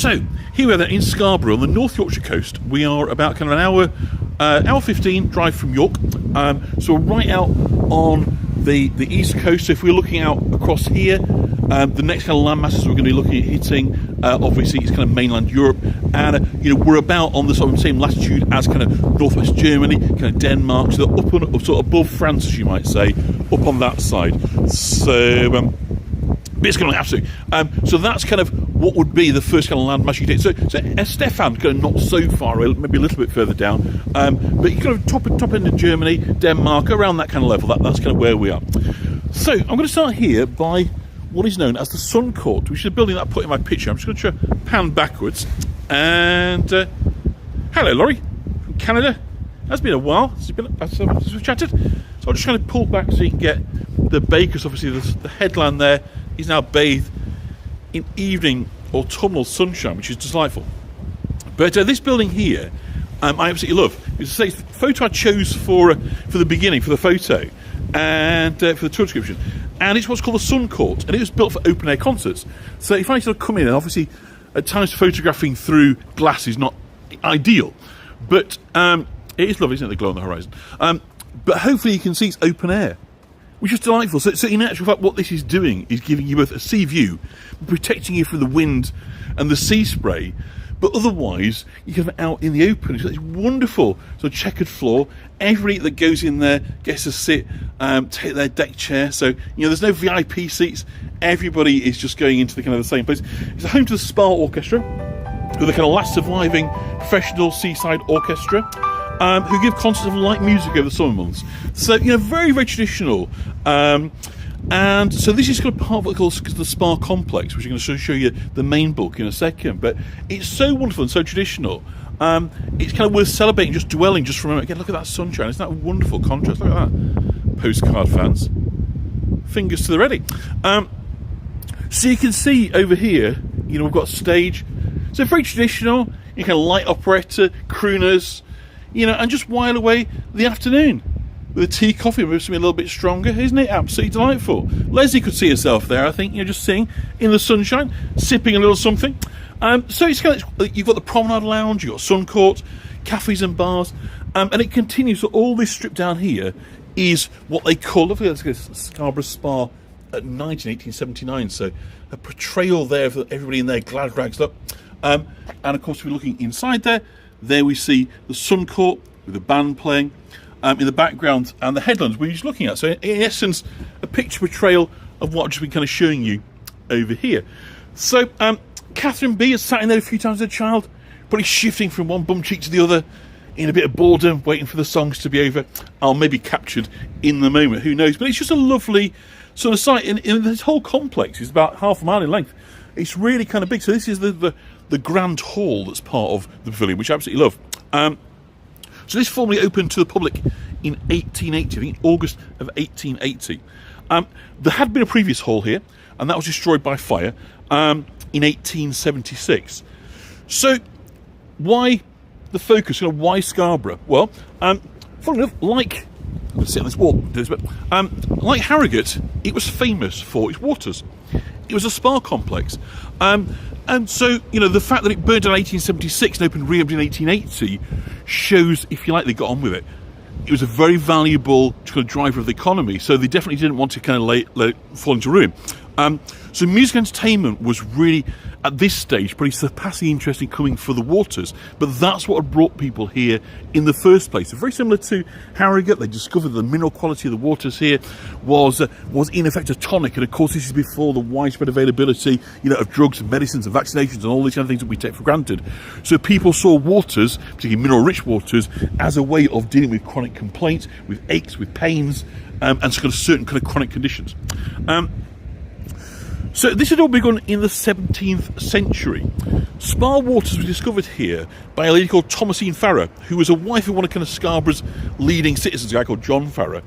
So here we are then in Scarborough on the North Yorkshire coast. We are about kind of an hour 15 drive from York. So we're right out on the east coast. So if we're looking out across here, the next kind of land masses we're going to be looking at hitting, obviously, is kind of mainland Europe, and we're about on the sort of same latitude as kind of northwest Germany, kind of Denmark, so up sort of above France, as you might say, up on that side. So it's going to be absolutely. So that's kind of what would be the first kind of landmass you take. So Stefan kind of not so far away, maybe a little bit further down, but you kind of top end of Germany, Denmark, around that kind of level. That's kind of where we are. So I'm going to start here by what is known as the Sun Court, which is a building that I put in my picture. I'm just going to try pan backwards. And hello, Laurie, from Canada. It's been a while since we've chatted. So I'm just trying to pull back so you can get the bay, because obviously the headland there is now bathed in evening autumnal sunshine, which is delightful. But this building here, I absolutely love. It's the photo I chose for the beginning, for the photo, and for the tour description. And it's what's called the Sun Court, and it was built for open air concerts. So if I sort of come in, and obviously at times photographing through glass is not ideal, but it is lovely, isn't it, the glow on the horizon? But hopefully you can see it's open air, which is delightful. So in actual fact, what this is doing is giving you both a sea view, protecting you from the wind and the sea spray, but otherwise you can have it out in the open. It's wonderful. So checkered floor. Everybody that goes in there gets to sit, take their deck chair. So there's no VIP seats. Everybody is just going into the kind of the same place. It's home to the Spa Orchestra, who are the kind of last surviving professional seaside orchestra, who give concerts of light music over the summer months. So very, very traditional. And so this is kind of part of what they call the Spa Complex, which I'm going to show you the main book in a second. But it's so wonderful and so traditional. It's kind of worth celebrating, just dwelling just for a moment. Again, look at that sunshine. Isn't that a wonderful contrast? Look at that. Postcard fans. Fingers to the ready. So you can see over here, we've got a stage. So very traditional. You can light operetta, crooners, and just while away the afternoon with a tea, coffee, maybe something a little bit stronger. Isn't it absolutely delightful? Leslie could see herself there, I think, just sitting in the sunshine, sipping a little something. So it's kind of, you've got the promenade lounge, you've got Sun Court, cafes and bars, and it continues. So all this strip down here is what they call, look at this, Scarborough Spa at night in 1879. So a portrayal there of everybody in their glad rags up. And of course, we're looking inside there we see the Sun Court with the band playing in the background, and the headlands we're just looking at. So in essence, a picture portrayal of what I've just been kind of showing you over here. So Catherine B has sat in there a few times as a child, probably shifting from one bum cheek to the other in a bit of boredom, waiting for the songs to be over. I'll maybe captured in the moment, who knows? But it's just a lovely sort of site. In this whole complex is about half a mile in length. It's really kind of big. So this is the grand hall that's part of the pavilion, which I absolutely love. So this formally opened to the public in 1880, I think August of 1880. There had been a previous hall here, and that was destroyed by fire in 1876. So why the focus? Why Scarborough? Well, funny enough, like, I'm going to sit on this wall, but like Harrogate, it was famous for its waters. It was a spa complex. And so, the fact that it burned in 1876 and opened re-opened in 1880 shows, if you like, they got on with it. It was a very valuable kind of driver of the economy, so they definitely didn't want to kind of let it fall into ruin. So music entertainment was really, at this stage, pretty surpassingly interesting coming for the waters, but that's what had brought people here in the first place. So very similar to Harrogate, they discovered the mineral quality of the waters here was in effect a tonic, and of course this is before the widespread availability of drugs and medicines and vaccinations and all these kind of things that we take for granted. So people saw waters, particularly mineral-rich waters, as a way of dealing with chronic complaints, with aches, with pains, and certain kind of chronic conditions. So this had all begun in the 17th century. Spa waters were discovered here by a lady called Thomasine Farrer, who was a wife of one of kind of Scarborough's leading citizens, a guy called John Farrer.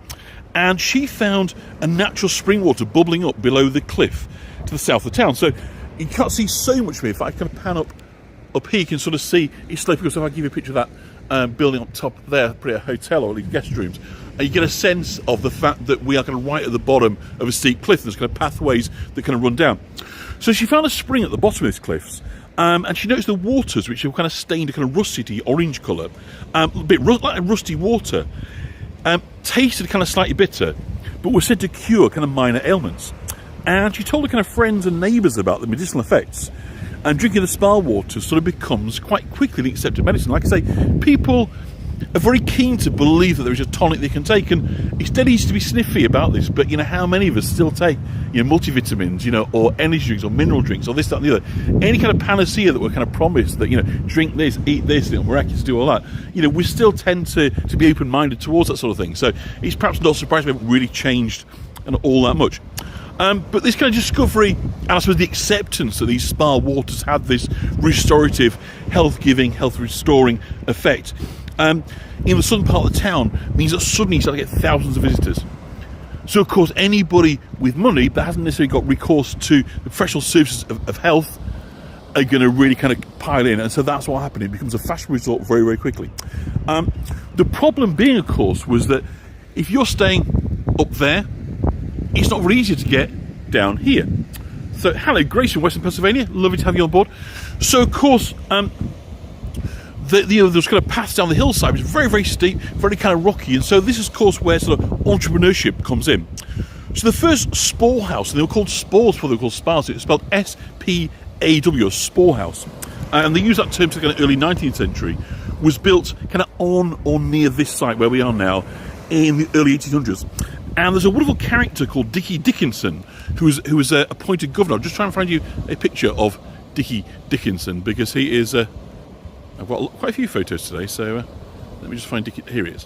And she found a natural spring water bubbling up below the cliff to the south of the town. So you can't see so much of it. If I kind of pan up here, you can sort of see it's sloping. So if I give you a picture of that building up top there, probably a hotel or at least guest rooms, you get a sense of the fact that we are kind of right at the bottom of a steep cliff. There's kind of pathways that kind of run down. So she found a spring at the bottom of these cliffs, and she noticed the waters, which were kind of stained a kind of rusty orange colour, a bit like rusty water, tasted kind of slightly bitter, but were said to cure kind of minor ailments. And she told her kind of friends and neighbours about the medicinal effects. And drinking the spa water sort of becomes quite quickly an accepted medicine. Like I say, people are very keen to believe that there is a tonic they can take, and it's dead easy to be sniffy about this, but how many of us still take multivitamins, or energy drinks or mineral drinks or this, that and the other, any kind of panacea that we're kind of promised that drink this, eat this, and it'll miraculously do all that. We still tend to be open-minded towards that sort of thing. So it's perhaps not surprising we haven't really changed all that much. But this kind of discovery, and I suppose the acceptance that these spa waters had this restorative, health-giving, health-restoring effect, in the southern part of the town means that suddenly you start to get thousands of visitors. So, of course, anybody with money that hasn't necessarily got recourse to the professional services of health are going to really kind of pile in. And so that's what happened. It becomes a fashion resort very, very quickly. The problem being, of course, was that if you're staying up there, it's not very easy to get down here. So, hello, Grace from Western Pennsylvania. Lovely to have you on board. So, of course, there's kind of paths down the hillside, which is very, very steep, very kind of rocky. And so this is, of course, where sort of entrepreneurship comes in. So the first spore house, and they were called spores before they were called spas. It's spelled S-P-A-W, spore house. And they used that term to the kind of early 19th century, was built kind of on or near this site where we are now in the early 1800s. And there's a wonderful character called Dickie Dickinson, who was appointed governor. I'm just trying to find you a picture of Dickie Dickinson, because he is... I've got quite a few photos today, so let me just find Dickie. Here he is.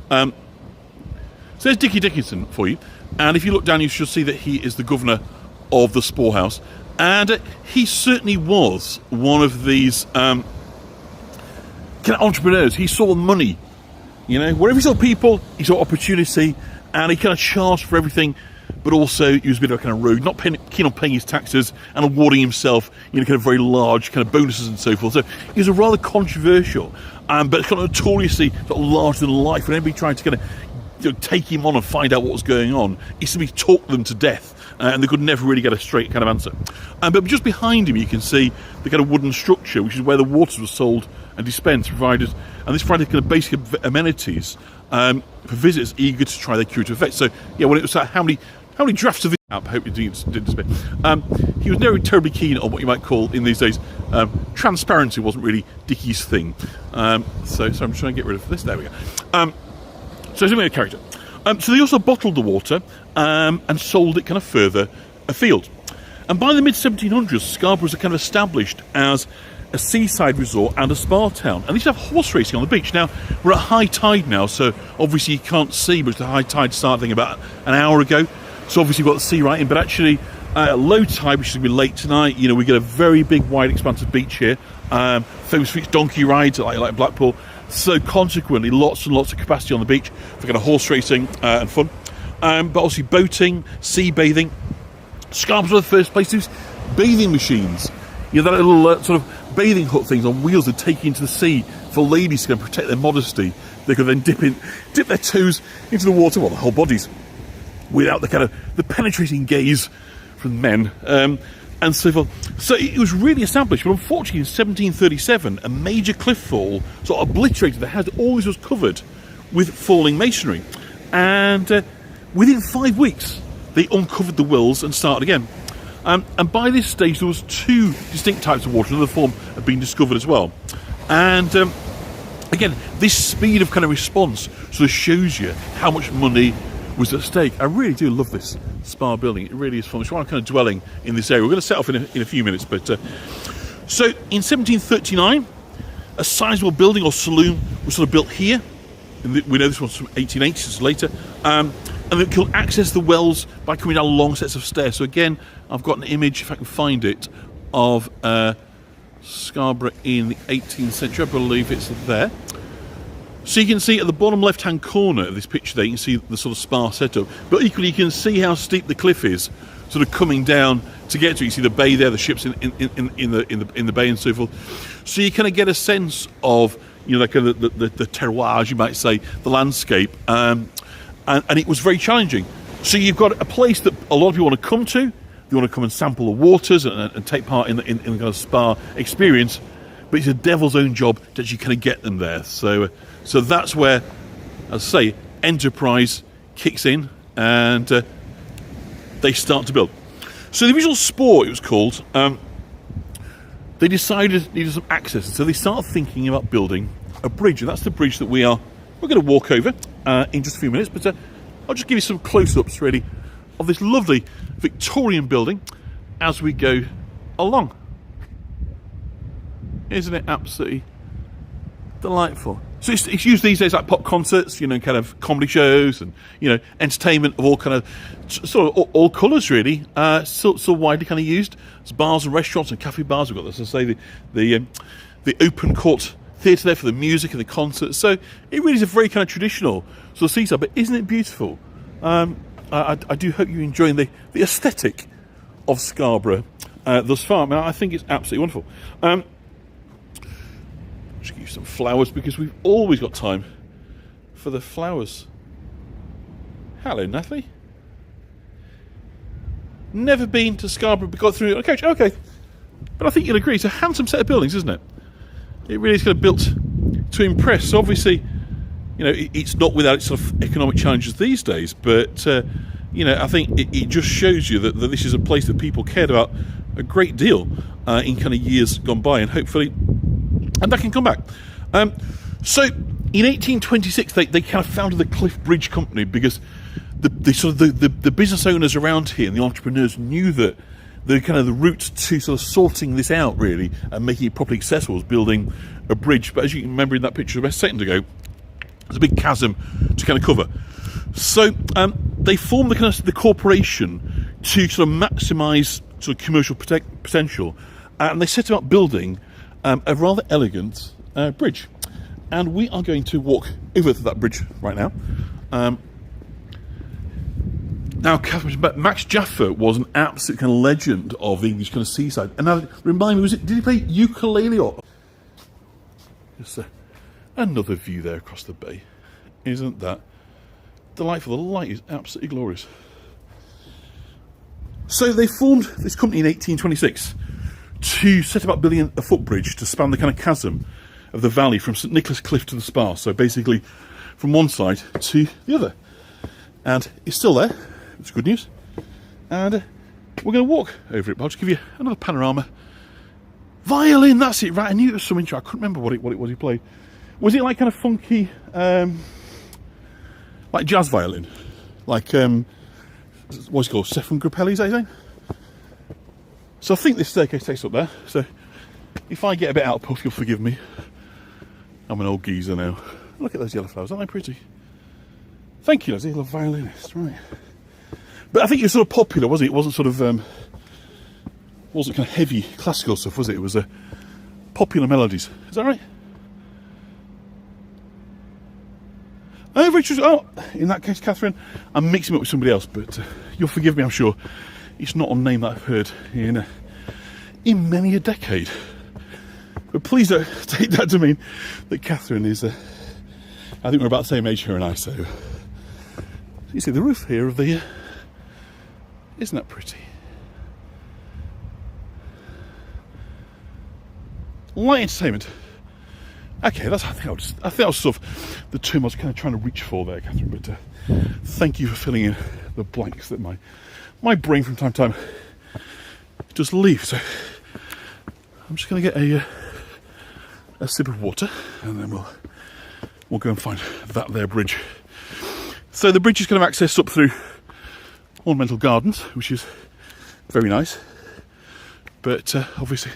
So there's Dickie Dickinson for you. And if you look down, you should see that he is the governor of the Spore House. And he certainly was one of these kind of entrepreneurs. He saw money. Wherever he saw people, he saw opportunity. And he kind of charged for everything, but also he was a bit of a kind of rogue, not keen on paying his taxes and awarding himself, kind of very large kind of bonuses and so forth. So he was a rather controversial, but kind of notoriously sort of larger than life. When anybody tried to kind of take him on and find out what was going on, he simply talked them to death, and they could never really get a straight kind of answer. But just behind him, you can see the kind of wooden structure, which is where the waters were sold and dispensed, and this provided kind of basic amenities for visitors eager to try their curative effects. So, yeah, when it was how many drafts of it up, I hope you didn't spit. He was never terribly keen on what you might call, in these days, transparency wasn't really Dickie's thing. So I'm trying to get rid of this. There we go. So something a character. So they also bottled the water and sold it kind of further afield. And by the mid-1700s, Scarborough was kind of established as a seaside resort and a spa town. And they used to have horse racing on the beach. Now, we're at high tide now, so obviously you can't see, but the high tide started about an hour ago. So obviously you've got the sea right in, but actually at low tide, which is going to be late tonight, we get a very big, wide, expansive beach here. Famous for its donkey rides like Blackpool. So consequently, lots and lots of capacity on the beach for kind of horse racing and fun. But obviously boating, sea bathing. Scarborough's one of the first places. Bathing machines. That little sort of bathing hut things on wheels that take you into the sea for ladies to kind of protect their modesty. They could then dip their toes into the water, well, the whole bodies, without the kind of the penetrating gaze from men, and so forth. So it was really established, but unfortunately in 1737 a major cliff fall sort of obliterated the house that always was covered with falling masonry, and within 5 weeks they uncovered the wells and started again. And by this stage there was two distinct types of water. Another form had been discovered as well. And again, this speed of kind of response sort of shows you how much money was at stake. I really do love this spa building. It really is fun. It's why I'm kind of dwelling in this area. We're going to set off in a few minutes. But so in 1739, a sizable building or saloon was sort of built here. We know this one's from 1880s, it's later. And they could access the wells by coming down long sets of stairs. So again, I've got an image, if I can find it, of Scarborough in the 18th century. I believe it's there. So you can see at the bottom left-hand corner of this picture there, you can see the sort of spa setup. But equally, you can see how steep the cliff is, sort of coming down to get to it. You see the bay there, the ships in the bay and so forth. So you kind of get a sense of, like the terroir, as you might say, the landscape. And it was very challenging. So you've got a place that a lot of people want to come to, you want to come and sample the waters and take part in the kind of spa experience. But it's a devil's own job to actually kind of get them there. So that's where, as I say, enterprise kicks in and they start to build. So the original Spore, it was called, they decided needed some access. So they started thinking about building a bridge. And that's the bridge that we're going to walk over in just a few minutes. But I'll just give you some close-ups, really, of this lovely Victorian building as we go along. Isn't it absolutely delightful? So it's used these days like pop concerts, kind of comedy shows and, entertainment of all kind of, sort of all colours really, so widely kind of used. There's bars and restaurants and cafe bars. We've got, as I say, the open court theatre there for the music and the concerts. So it really is a very kind of traditional sort of seaside, but isn't it beautiful? I do hope you're enjoying the aesthetic of Scarborough thus far. I mean, I think it's absolutely wonderful. Just give you some flowers because we've always got time for the flowers. Hello, Natalie. Never been to Scarborough, but got through it on a coach. Okay, but I think you'll agree it's a handsome set of buildings, isn't it? It really is kind of built to impress. So obviously, it's not without its sort of economic challenges these days, but I think it just shows you that this is a place that people cared about a great deal in kind of years gone by, and hopefully. And that can come back. So in 1826, they kind of founded the Cliff Bridge Company because the business owners around here and the entrepreneurs knew that the route to sort of sorting this out really and making it properly accessible was building a bridge. But as you can remember in that picture a second ago, there's a big chasm to kind of cover. So they formed the corporation to sort of maximise sort of commercial potential, and they set about building a rather elegant bridge, and we are going to walk over to that bridge right now. Now, Catherine, Max Jaffa was an absolute kind of legend of the English kind of seaside. And now, remind me, did he play ukulele or? Just another view there across the bay. Isn't that delightful? The light is absolutely glorious. So they formed this company in 1826 to set about building a footbridge to span the kind of chasm of the valley from St Nicholas Cliff to the Spa. So basically from one side to the other. And it's still there. It's good news. And we're going to walk over it. But I'll just give you another panorama. Violin, that's it, right. I knew it was some intro. I couldn't remember what it was he played. Was it like kind of funky, like jazz violin? Like, what's it called? Stefan Grappelli, is that his name? So I think this staircase takes up there. So if I get a bit out of puff, you'll forgive me. I'm an old geezer now. Look at those yellow flowers, aren't they pretty? Thank you, Leslie, a violinist, right. But I think it was sort of popular, wasn't it? It wasn't sort of, wasn't kind of heavy classical stuff, was it? It was popular melodies. Is that right? Oh, Richard, in that case, Catherine, I'm mixing it up with somebody else, but you'll forgive me, I'm sure. It's not a name that I've heard in many a decade. But please don't take that to mean that Catherine is, I think we're about the same age, her and I, so. You see the roof here of the, isn't that pretty? Light entertainment. Okay, I think that was sort of the term I was kind of trying to reach for there, Catherine. But thank you for filling in the blanks that my brain from time to time does leave. So I'm just going to get a sip of water, and then we'll go and find that there bridge. So the bridge is kind of accessed up through ornamental gardens, which is very nice. But obviously,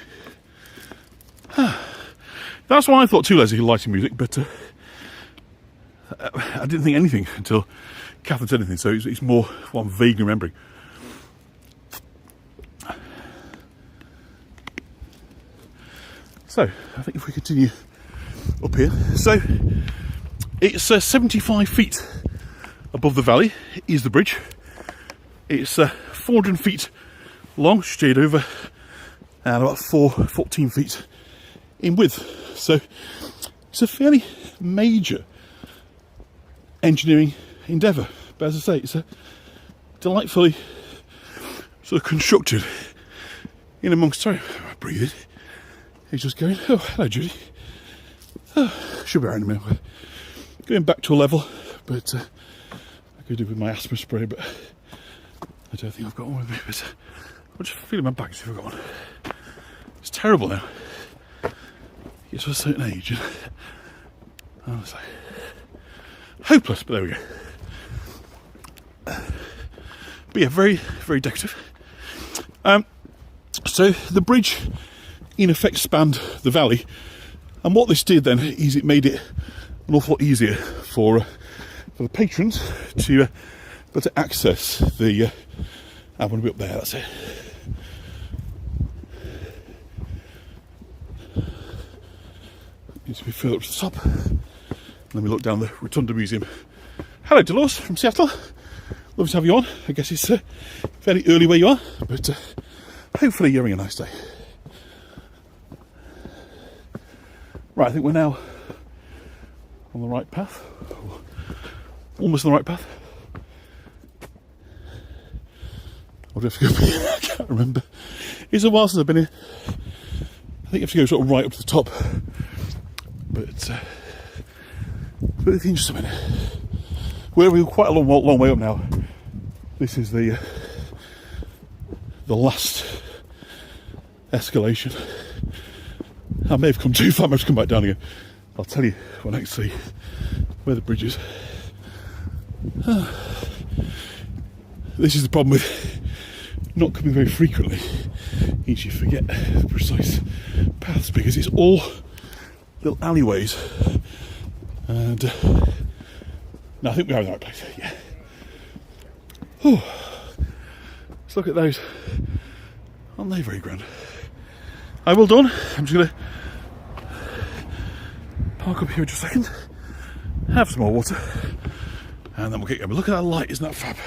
that's what I thought too, Leslie, lighting music. But I didn't think anything until Catherine said anything. So it's more what I'm vaguely remembering. So I think if we continue up here, so it's 75 feet above the valley is the bridge. It's 400 feet long, straight over, and about 14 feet in width. So it's a fairly major engineering endeavour. But as I say, it's a delightfully sort of constructed in amongst. Sorry, I'm breathing. He's just going. Oh, hello, Judy. Oh, should be around a minute. Going back to a level, but I could do with my asthma spray, but I don't think I've got one with me. But I'm just feeling my bags if I've got one. It's terrible now. You get to a certain age, and I was like, hopeless, but there we go. But yeah, very, very decorative. So the bridge, in effect, spanned the valley, and what this did then is it made it an awful lot easier for the patrons to be able to access the. I want to be up there. That's it. Need to be further up to the top. Let me look down the Rotunda Museum. Hello, Dolores from Seattle. Lovely to have you on. I guess it's fairly early where you are, but hopefully you're having a nice day. Right, I think we're now on the right path. Almost on the right path. Or do I have to go here? I can't remember. It's a while since I've been here. I think you have to go sort of right up to the top. But if you just a minute. We're quite a long way up now. This is the last escalation. I may have come too far, I must come back down again. I'll tell you when I can see where the bridge is. This is the problem with not coming very frequently. You forget the precise paths because it's all little alleyways. And no, I think we're in the right place. Yeah. Oh, let's look at those. Aren't they very grand? Hi, well done. I'm just going to park up here just a second, have some more water, and then we'll get going. But look at that light, isn't that fab?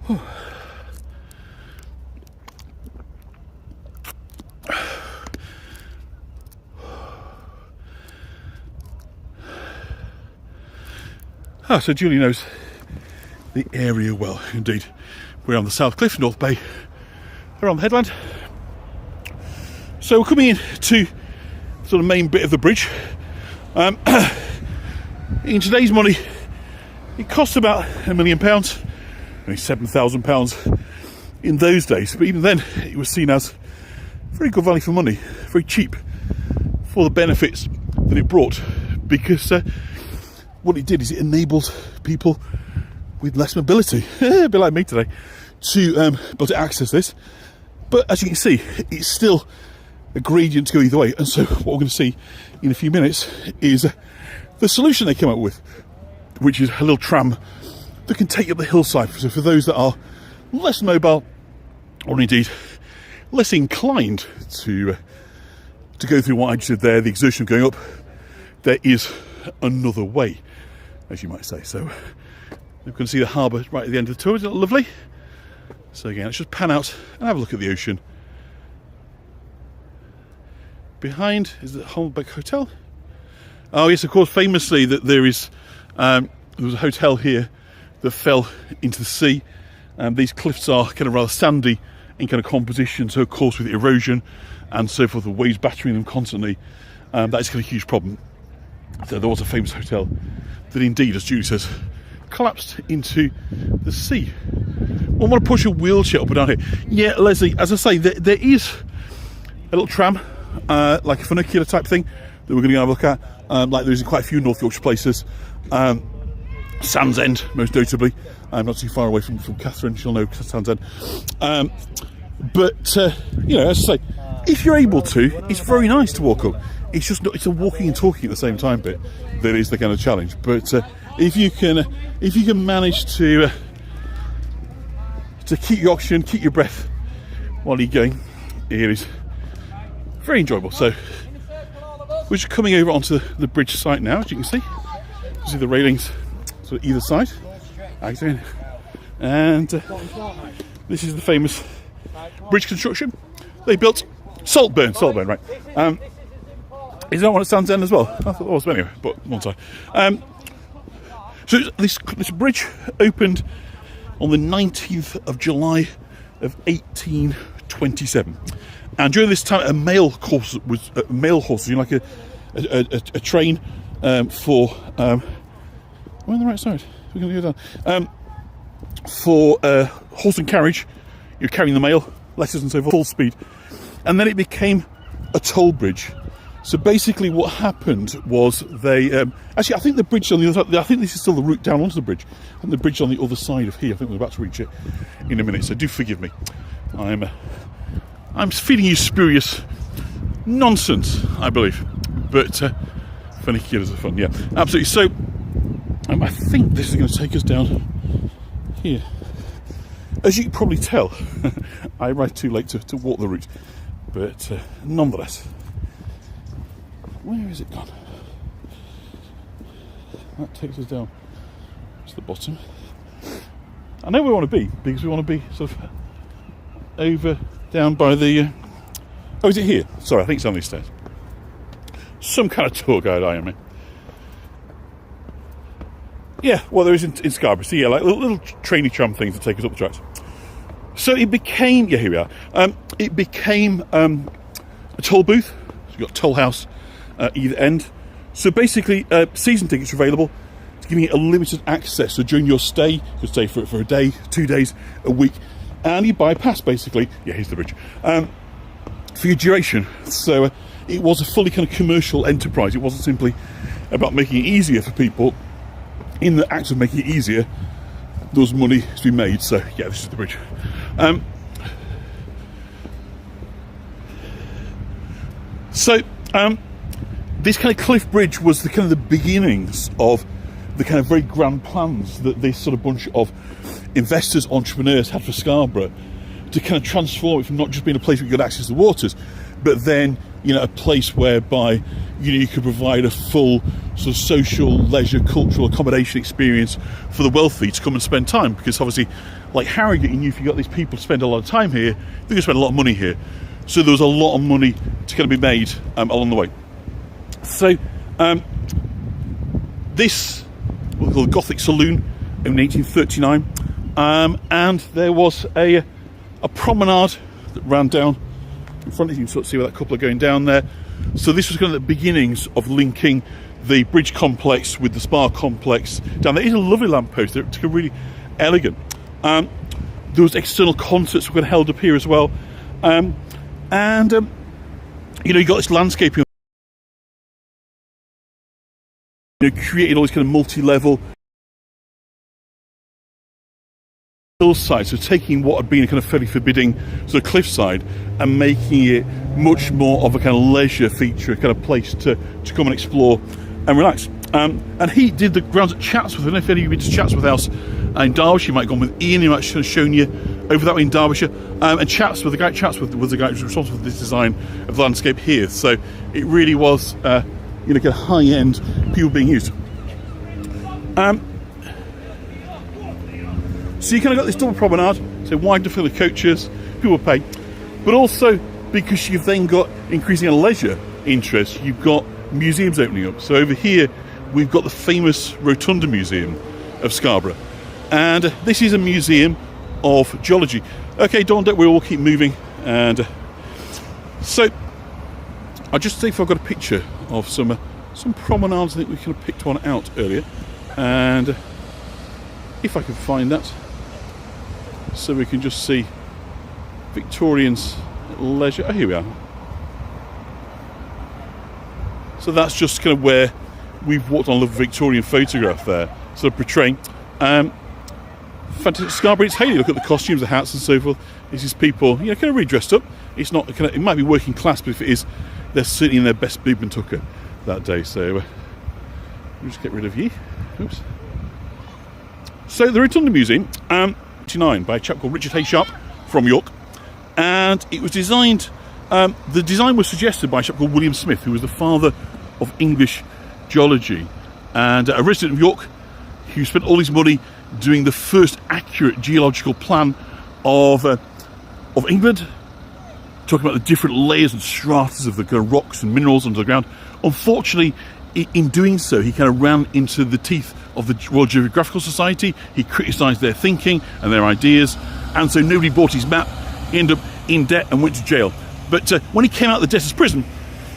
Oh. So Julie knows the area well, indeed. We're on the South Cliff, North Bay, around the headland. So we're coming in to sort of main bit of the bridge. In today's money, it costs about £1 million, only £7,000 in those days. But even then, it was seen as very good value for money, very cheap for the benefits that it brought, because what it did is it enabled people with less mobility, a bit like me today, to be able to access this. But as you can see, it's still a gradient to go either way. And so what we're going to see in a few minutes is the solution they came up with, which is a little tram that can take you up the hillside. So for those that are less mobile, or indeed less inclined to go through what I just did there, the exertion of going up, there is another way, as you might say. So we're going to see the harbour right at the end of the tour. Isn't it lovely? So again, let's just pan out and have a look at the ocean. Behind is the Holmbeck Hotel. Oh yes, of course, famously that there was a hotel here that fell into the sea. These cliffs are kind of rather sandy in kind of composition, so of course with erosion and so forth, the waves battering them constantly, that is kind of a huge problem. So there was a famous hotel that indeed, as Julie says, collapsed into the sea. Well, I want to push a wheelchair up and down here. Yeah, Leslie, as I say, there is a little tram, like a funicular type thing, that we're going to go have a look at, like there is in quite a few North Yorkshire places. Sands End, most notably. I'm not too far away from Catherine, she'll know Sands End. But, you know, as I say, if you're able to, it's very nice to walk up. It's just not, it's a walking and talking at the same time bit that is the kind of challenge. But if you can manage to keep your oxygen, keep your breath while you're going, it is very enjoyable. So we're just coming over onto the bridge site now, as you can see. You see the railings sort of either side. And this is the famous bridge construction. They built Saltburn, right. Is that one at Sands End as well? I thought it was, but anyway, but one side. So this bridge opened on the 19th of July of 1827. And during this time, a mail horse was like a train for. We're on the right side. We're going to go down. For horse and carriage, you're carrying the mail, letters and so forth, full speed. And then it became a toll bridge. So basically what happened was they... actually, I think the bridge on the other side... I think this is still the route down onto the bridge. And the bridge on the other side of here. I think we're about to reach it in a minute, so do forgive me. I'm feeding you spurious nonsense, I believe. But funny kids are fun, yeah. Absolutely. So I think this is going to take us down here. As you can probably tell, I arrived too late to walk the route. But nonetheless... Where is it gone? That takes us down to the bottom. I know where we want to be, because we want to be sort of over down by the... oh, is it here? Sorry, I think it's on these stairs. Some kind of tour guide, I am. Yeah, well, there is in Scarborough. So yeah, like little trainy tram things that take us up the tracks. So it became... yeah, here we are. It became a toll booth. So you've got Toll House either end. So basically, season tickets are available. It's giving it a limited access. So during your stay, you could stay for a day, 2 days, a week, and you buy a pass basically. Yeah, here's the bridge. For your duration. So it was a fully kind of commercial enterprise. It wasn't simply about making it easier for people. In the act of making it easier, there was money to be made. So yeah, this is the bridge. This kind of cliff bridge was the kind of the beginnings of the kind of very grand plans that this sort of bunch of investors, entrepreneurs had for Scarborough, to kind of transform it from not just being a place where you got access to the waters, but then, you know, a place whereby, you know, you could provide a full sort of social, leisure, cultural accommodation experience for the wealthy to come and spend time. Because obviously, like Harrogate, you knew if you got these people to spend a lot of time here, they're going to spend a lot of money here. So there was a lot of money to kind of be made along the way. So this was called the Gothic Saloon in 1839, and there was a promenade that ran down in front of you. You can sort of see where that couple are going down there. So this was kind of the beginnings of linking the bridge complex with the spa complex down there. It's a lovely lamppost. They're really elegant. There was external concerts that were held up here as well, you know, you got this landscaping. You know, creating all these kind of multi-level hillside, so taking what had been a kind of fairly forbidding sort of cliffside and making it much more of a kind of leisure feature, a kind of place to come and explore and relax. And he did the grounds at Chatsworth. I don't know if any of you been to Chatsworth House in Derbyshire. You might have gone with Ian, he might have shown you over that way in Derbyshire. And Chatsworth, the guy at Chatsworth was the guy who was responsible for this design of the landscape here. So it really was, you know, kind of high-end people being used. So you kind of got this double promenade, so wide to fill the coaches, people pay, but also because you've then got increasing a leisure interest, you've got museums opening up. So over here, we've got the famous Rotunda Museum of Scarborough, and this is a museum of geology. Okay, don't we all keep moving, and so I'll just see if I've got a picture of some promenades. I think we kind of picked one out earlier, and if I can find that, so we can just see Victorians leisure. Oh, here we are. So that's just kind of where we've walked on the Victorian photograph there, sort of portraying. Fantastic. Scarborough, it's Haley. Look at the costumes, the hats, and so forth. This is people, you know, kind of really dressed up. It's not kind of, it might be working class, but if it is, they're sitting in their best bib and tucker that day. So we'll just get rid of you. Oops. So the Rotunda Museum, 1929, by a chap called Richard Hay Sharp from York, and it was designed. The design was suggested by a chap called William Smith, who was the father of English geology, and a resident of York, who spent all his money doing the first accurate geological plan of England, talking about the different layers and stratas of the kind of rocks and minerals under the ground. Unfortunately, in doing so, he kind of ran into the teeth of the Royal Geographical Society. He criticised their thinking and their ideas, and so nobody bought his map. He ended up in debt and went to jail. But when he came out of the debtor's prison,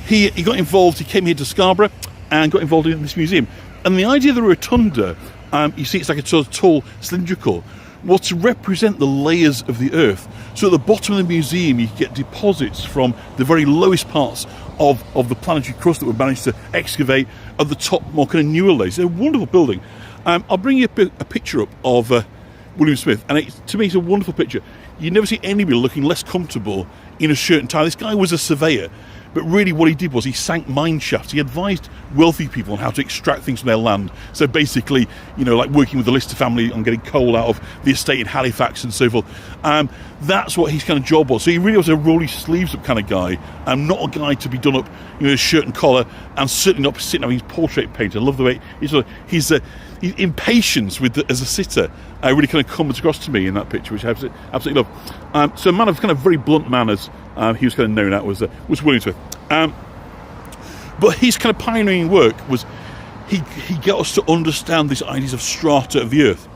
he got involved. He came here to Scarborough and got involved in this museum. And the idea of the rotunda, you see it's like a sort of tall cylindrical, was to represent the layers of the earth. So at the bottom of the museum you get deposits from the very lowest parts of the planetary crust that we've managed to excavate, at the top more kind of newer layers. It's a wonderful building. I'll bring you a picture up of William Smith, and to me it's a wonderful picture. You never see anybody looking less comfortable in a shirt and tie. This guy was a surveyor, but really what he did was he sank mine shafts. He advised wealthy people on how to extract things from their land. So basically, like working with the Lister family on getting coal out of the estate in Halifax and so forth. That's what his kind of job was. So he really was a roll his sleeves up kind of guy, not a guy to be done up in a shirt and collar, and certainly not sitting having his portrait painted. I love the way his impatience as a sitter really kind of comes across to me in that picture, which I absolutely love. So a man of kind of very blunt manners, he was kind of known at was William Smith. But his kind of pioneering work was he got us to understand these ideas of strata of the earth.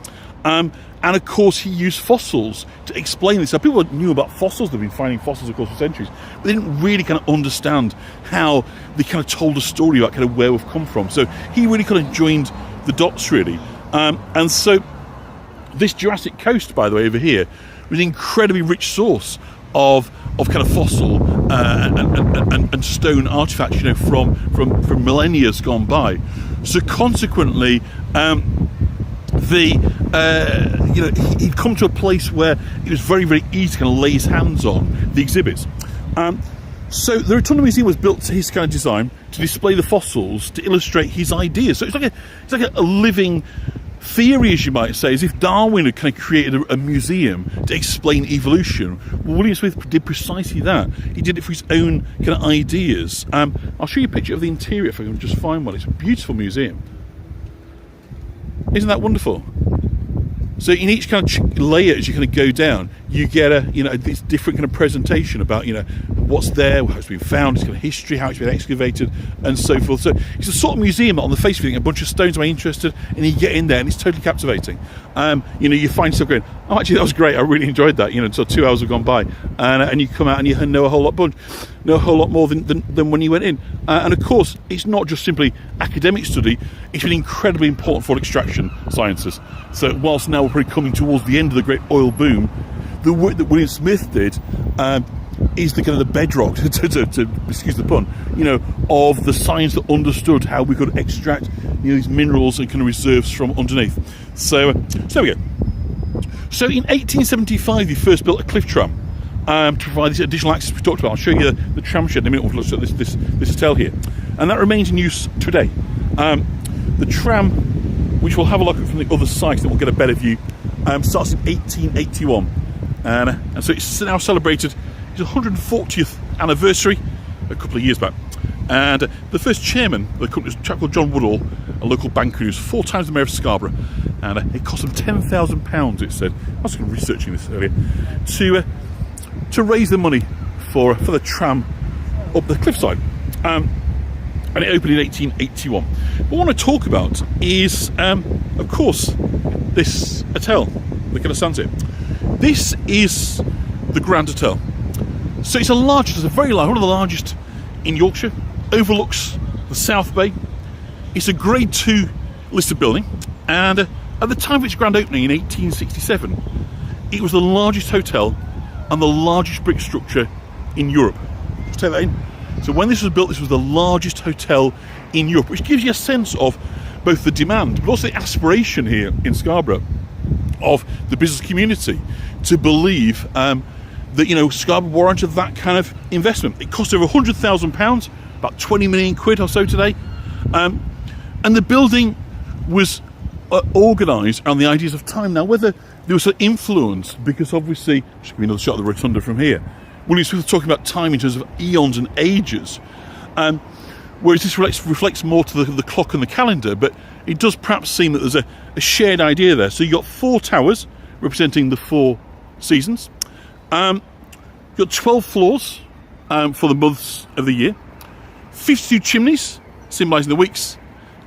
And of course he used fossils to explain this. So people knew about fossils, they've been finding fossils of course for centuries, but they didn't really kind of understand how they kind of told a story about kind of where we've come from. So he really kind of joined the dots really. And so this Jurassic coast, by the way, over here, was an incredibly rich source of kind of fossil and stone artifacts, from millennia gone by. So consequently, he'd come to a place where it was very, very easy to kind of lay his hands on the exhibits. So the Rotunda Museum was built to his kind of design to display the fossils to illustrate his ideas. So it's like a living theory, as you might say, as if Darwin had kind of created a museum to explain evolution. Well, William Smith did precisely that. He did it for his own kind of ideas. I'll show you a picture of the interior if I can just find one. It's a beautiful museum. Isn't that wonderful? So in each kind of layer, as you kind of go down, you get this different kind of presentation about, what's there, how it's been found, its kind of history, how it's been excavated, and so forth. So it's a sort of museum that on the face of it, a bunch of stones I'm interested, and you get in there, and it's totally captivating. You find yourself going, oh, actually, that was great, I really enjoyed that, until 2 hours have gone by, and you come out and you know a whole lot more than when you went in. And of course, it's not just simply academic study, it's been incredibly important for extraction sciences. So whilst now we're probably coming towards the end of the great oil boom, the work that William Smith did is the kind of the bedrock, to excuse the pun, of the science that understood how we could extract these minerals and kind of reserves from underneath. So there we go. So in 1875, they first built a cliff tram to provide this additional access we talked about. I'll show you the tram shed in a minute. We'll look at this hotel here, and that remains in use today. The tram, which we'll have a look at from the other side, then we'll get a better view, starts in 1881, and so it's now celebrated its 140th anniversary a couple of years back. And the first chairman of the company was a chap called John Woodall, a local banker who was 4 times the mayor of Scarborough, and it cost him £10,000, it said. I was researching this earlier, to raise the money for the tram up the cliffside. And it opened in 1881. What I want to talk about is, of course, this hotel, the kind of sunset. This is the Grand Hotel. So it's it's a very large, one of the largest in Yorkshire, overlooks the South Bay. It's a Grade 2 listed building, and at the time of its grand opening in 1867, it was the largest hotel and the largest brick structure in Europe. Just take that in. So when this was built, this was the largest hotel in Europe, which gives you a sense of both the demand, but also the aspiration here in Scarborough of the business community to believe that Scarborough warranted that kind of investment. It cost over £100,000, about 20 million quid or so today, and the building was organised around the ideas of time. Now, whether there was an influence, because obviously, just give me another shot of the rotunda from here. William Smith was talking about time in terms of eons and ages, whereas this reflects more to the clock and the calendar, but it does perhaps seem that there's a shared idea there. So you've got 4 towers representing the 4 seasons. You've got 12 floors for the months of the year, 52 chimneys symbolising the weeks,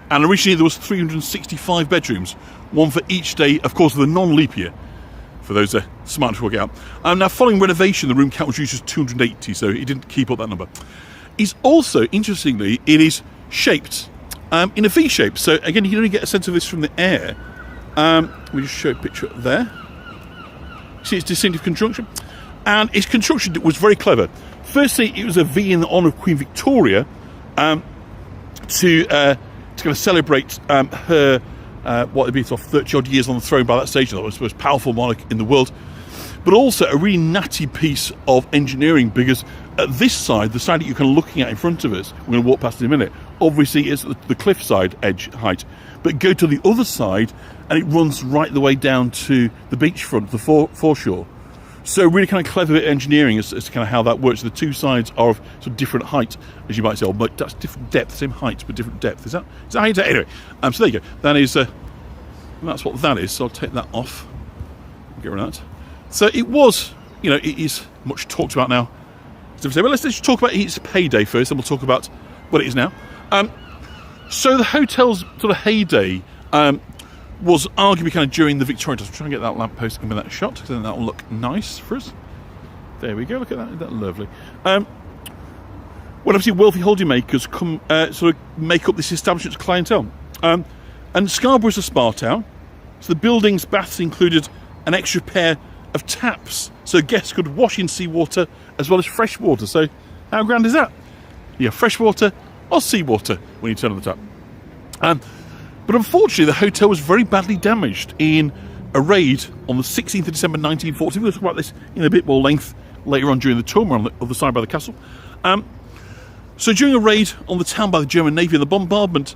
and originally there was 365 bedrooms, one for each day, of course, of the non-leap year, for those smart to work out. Now, following renovation, the room count was reduced to 280, so he didn't keep up that number. It's also, interestingly, it is shaped in a V shape. So again, you can only get a sense of this from the air. Let me just show a picture up there. See its distinctive construction, and its construction was very clever. Firstly, it was a V in the honour of Queen Victoria, to kind of celebrate her what would be sort of 30 odd years on the throne by that stage. That was the most powerful monarch in the world, but also a really natty piece of engineering, because at this side, the side that you're kind of looking at in front of us, we're going to walk past in a minute, obviously it's the cliffside edge height, but go to the other side and it runs right the way down to the beachfront, the foreshore. So really kind of clever bit of engineering as to kind of how that works. The two sides are of sort of different height, as you might say, but that's different depth, same height but different depth. Is that how you say it? Anyway, so there you go. That is that's what that is. So I'll take that off. Get rid of that. So it was, it is much talked about now. So let's just talk about its heyday first, and we'll talk about what it is now. So the hotel's sort of heyday was arguably kind of during the Victorian times. Try and get that lamppost in that shot, because then that will look nice for us. There we go. Look at that. Isn't that lovely? Well, obviously, wealthy holidaymakers come sort of make up this establishment's clientele. And Scarborough's a spa town, so the building's baths included an extra pair of taps, so guests could wash in seawater as well as fresh water. So how grand is that? You have fresh water or seawater when you turn on the tap. But unfortunately, the hotel was very badly damaged in a raid on the 16th of December 1940. We'll talk about this in a bit more length later on during the tour. We're on the other side by the castle. So during a raid on the town by the German Navy and the bombardment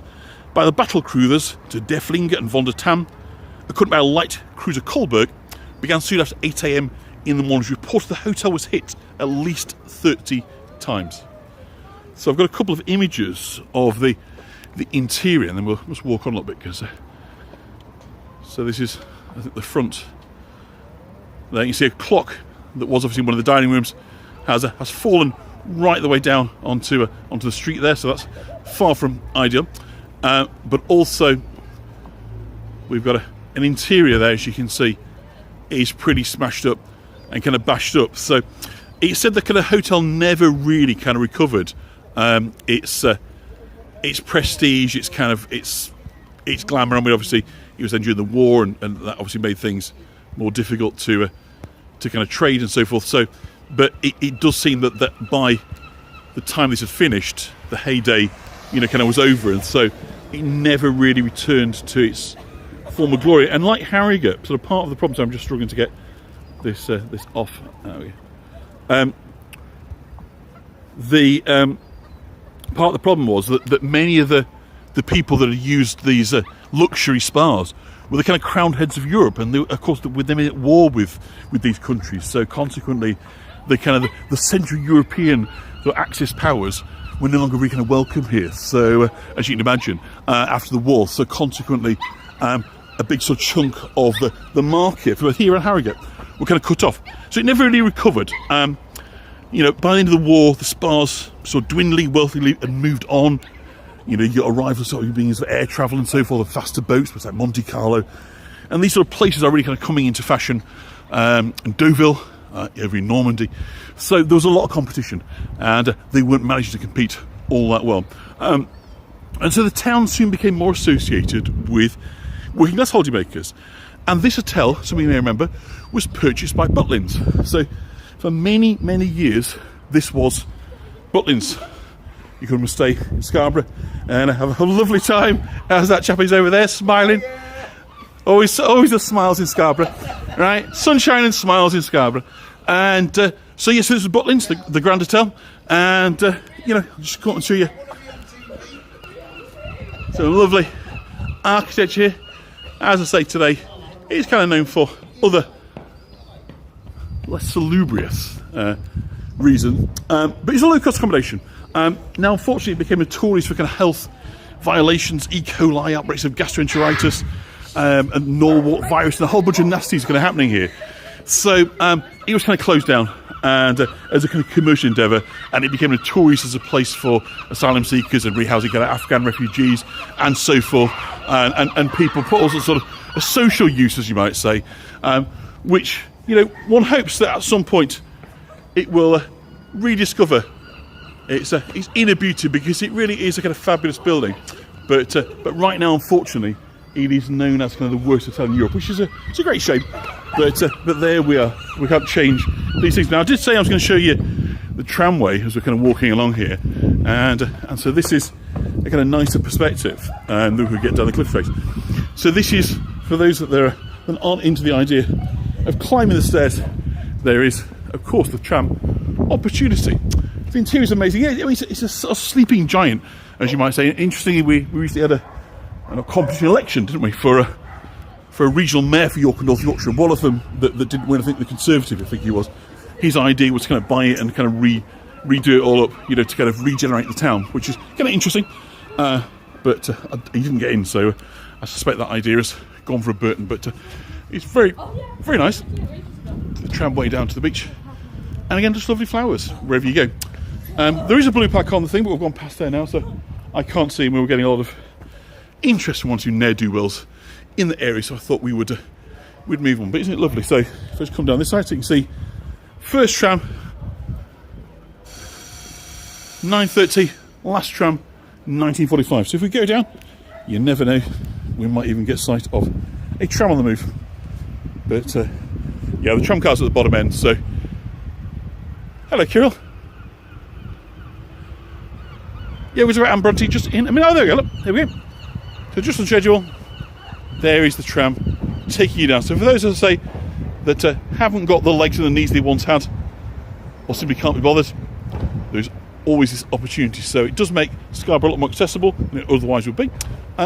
by the battle cruisers to Deflinger and Von der Tam, accompanied by a light cruiser Kolberg, began soon after 8 a.m. in the morning. Reported the hotel was hit at least 30 times. So I've got a couple of images of the interior, and then we'll just walk on a little bit, because so this is, I think, the front. There you see a clock that was obviously in one of the dining rooms has fallen right the way down onto the street there, so that's far from ideal. But also we've got an interior there, as you can see, is pretty smashed up and kind of bashed up. So it's said the kind of hotel never really kind of recovered its prestige, its kind of its glamour. I mean, obviously it was then during the war, and that obviously made things more difficult to kind of trade and so forth. So, but it does seem that by the time this had finished, the heyday, kind of was over, and so it never really returned to its former glory. And like Harrogate, sort of part of the problem, so I'm just struggling to get this off. Part of the problem was that many of the people that had used these luxury spas were the kind of crowned heads of Europe, and they, of course, with them at war with these countries. So consequently, the Central European sort of Axis powers were no longer really kind of welcome here. So as you can imagine, after the war, so consequently, a big sort of chunk of the market for here in Harrogate were kind of cut off. So it never really recovered. By the end of the war, the spas sort of dwindling wealthily and moved on. Your arrivals sort of being air travel and so forth, the faster boats, like Monte Carlo. And these sort of places are really kind of coming into fashion. And Deauville, over in Normandy. So there was a lot of competition, and they weren't managing to compete all that well. And so the town soon became more associated with working class holidaymakers. And this hotel, some of you may remember, was purchased by Butlins. So for many, many years, this was Butlins. You can stay in Scarborough and have a lovely time. As that chap is over there, smiling. Always the smiles in Scarborough, right? Sunshine and smiles in Scarborough. And so yes, this is Butlins, the Grand Hotel. And, just come and show you. So lovely architecture here. As I say today, it's kind of known for other less salubrious reason, but it's a low-cost accommodation. Now, unfortunately, it became notorious for kind of health violations, E. coli outbreaks of gastroenteritis, and Norwalk virus, and a whole bunch of nasties kind of happening here. So it was kind of closed down, and as a kind of commercial endeavour, and it became notorious as a place for asylum seekers and rehousing kind of Afghan refugees and so forth, and people, but also sort of a social use, as you might say. which, you know, one hopes that at some point it will rediscover its inner beauty, because it really is a kind of fabulous building. But right now, unfortunately, it is known as kind of the worst hotel in Europe, which is it's a great shame. But there we are. We can't change these things. Now, I did say I was going to show you the tramway as we're kind of walking along here, and so this is a kind of nicer perspective, and then we get down the cliff face. So this is for those that aren't into the idea of climbing the stairs. There is, of course, the tram opportunity. The interior is amazing. Yeah, I mean, it's a sort of sleeping giant, as you might say. Interestingly, we recently had a competition election, didn't we, for a regional mayor for York and North Yorkshire. One of them that didn't win, I think the Conservative, I think he was. His idea was to kind of buy it and kind of redo it all up, you know, to kind of regenerate the town, which is kind of interesting. But he didn't get in, so I suspect that idea has gone for a Burton. But it's very, very nice. The tramway down to the beach, and again, just lovely flowers wherever you go. There is a blue plaque on the thing, but we've gone past there now, so I can't see. We were getting a lot of interest from one or two ne'er-do-wells in the area, so I thought we'd move on. But isn't it lovely? So let's come down this side so you can see first tram 9:30, last tram 19:45. So if we go down, you never know, we might even get sight of a tram on the move. But yeah, the tram car's at the bottom end. So hello, Kirill. Yeah, was about Anne Bronte just in. I mean, oh, there we go. Look, there we go. So just on schedule. There is the tram taking you down. So for those that say that haven't got the legs and the knees they once had, or simply can't be bothered, there's always this opportunity. So it does make Scarborough a lot more accessible than it otherwise would be,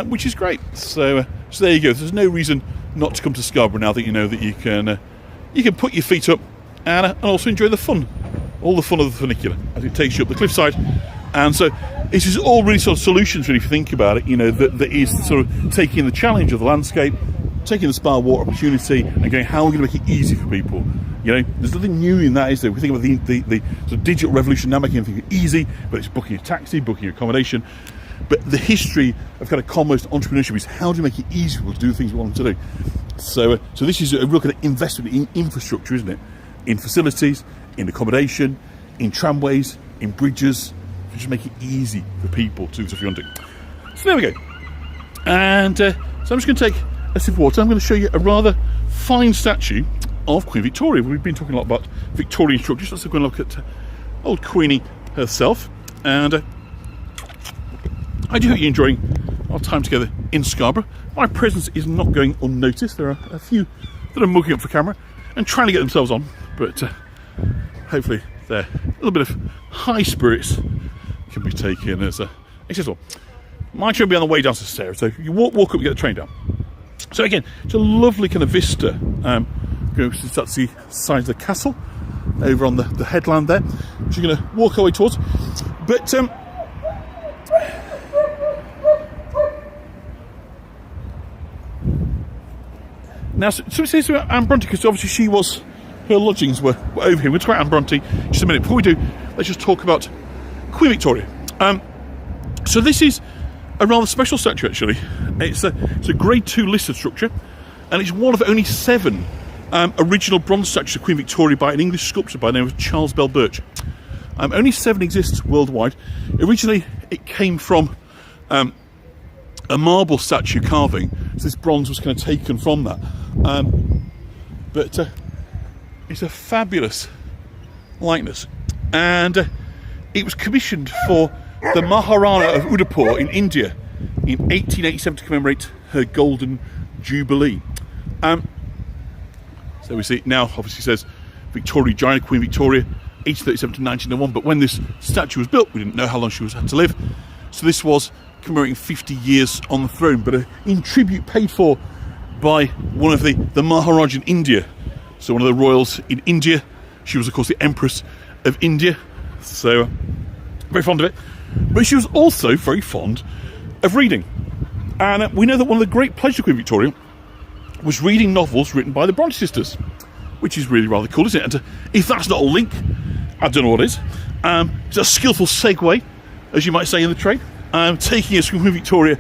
which is great. So there you go. There's no reason not to come to Scarborough now that you know that you can put your feet up and also enjoy the fun, all the fun of the funicular as it takes you up the cliffside. And so this is all really sort of solutions, really, if you think about it, you know, that is sort of taking the challenge of the landscape, taking the spa water opportunity, and going, how are we going to make it easy for people? You know, there's nothing new in that, is there? We think about the sort of digital revolution now making everything easy, but it's booking a taxi, booking your accommodation. But the history of kind of commerce entrepreneurship is how do you make it easy for people to do the things we want them to do? So this is a real kind of investment in infrastructure, isn't it? In facilities, in accommodation, in tramways, in bridges. Just make it easy for people to do stuff you want to do. So there we go. And so I'm just going to take a sip of water. I'm going to show you a rather fine statue of Queen Victoria. We've been talking a lot about Victorian structures. Let's go and look at old Queenie herself. And I do hope you're enjoying our time together in Scarborough. My presence is not going unnoticed. There are a few that are mugging up for camera and trying to get themselves on, but hopefully they're a little bit of high spirits can be taken as accessible. My train will be on the way down to Sarah, so you walk up and get the train down. So again, it's a lovely kind of vista. That's the side of the castle over on the headland there, which you're going to walk our way towards. But now, so it says about Anne Bronte, because obviously her lodgings were over here. We'll talk about Anne Bronte just a minute. Before we do, let's just talk about Queen Victoria. So this is a rather special statue, actually. It's a Grade 2 listed structure, and it's one of only 7 original bronze statues of Queen Victoria by an English sculptor by the name of Charles Bell Birch. Only 7 exist worldwide. Originally, it came from a marble statue carving, so this bronze was kind of taken from that. But it's a fabulous likeness, and it was commissioned for the Maharana of Udaipur in India in 1887 to commemorate her Golden Jubilee. So we see it now, obviously says Victoria Giant, Queen Victoria, 1837 to 1901. But when this statue was built, we didn't know how long she had to live. So this was commemorating 50 years on the throne, but in tribute paid for by one of the Maharaja in India. So one of the royals in India. She was, of course, the Empress of India. So very fond of it. But she was also very fond of reading. And we know that one of the great pleasures of Queen Victoria was reading novels written by the Bronte sisters, which is really rather cool, isn't it? And if that's not a link, I don't know what is. It's a skillful segue, as you might say in the trade, taking us from Queen Victoria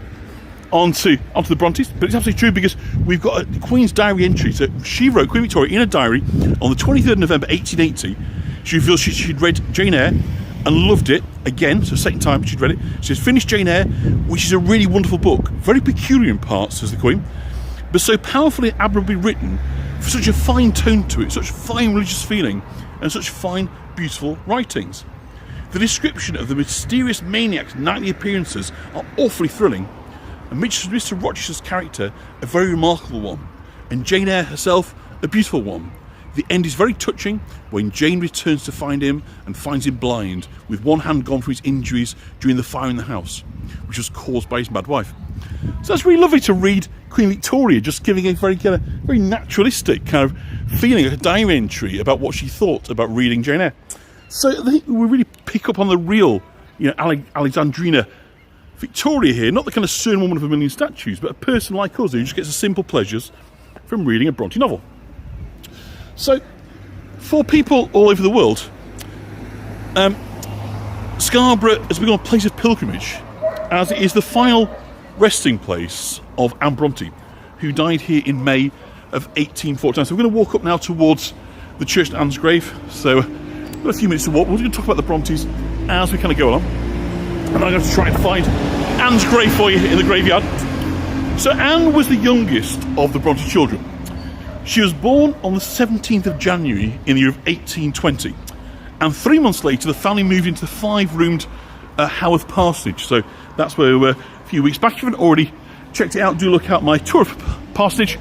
onto the Brontes, but it's absolutely true because we've got a Queen's diary entry. So she wrote, Queen Victoria, in a diary on the 23rd of November 1880. She reveals she'd read Jane Eyre and loved it again, so second time she'd read it. She has finished Jane Eyre, which is a really wonderful book, very peculiar in parts, says the Queen, but so powerfully and admirably written, for such a fine tone to it, such fine religious feeling, and such fine, beautiful writings. The description of the mysterious maniac's nightly appearances are awfully thrilling, and Mr. Rochester's character a very remarkable one, and Jane Eyre herself a beautiful one. The end is very touching when Jane returns to find him and finds him blind, with one hand gone from his injuries during the fire in the house, which was caused by his mad wife. So that's really lovely to read Queen Victoria just giving a very naturalistic kind of feeling, a diary entry about what she thought about reading Jane Eyre. So I think we really pick up on the real, Alexandrina Victoria here, not the kind of stern woman of a million statues, but a person like us who just gets the simple pleasures from reading a Bronte novel. So, for people all over the world, Scarborough has become a place of pilgrimage, as it is the final resting place of Anne Bronte, who died here in May of 1849. So we're going to walk up now towards the church and Anne's grave. So we've got a few minutes to walk. We're going to talk about the Brontes as we kind of go along. And I'm going to try and find Anne's grave for you in the graveyard. So Anne was the youngest of the Bronte children. She was born on the 17th of January in the year of 1820. And 3 months later, the family moved into the 5-roomed Haworth Parsonage. So that's where we were a few weeks back. If you haven't already checked it out, do look out my tour of Parsonage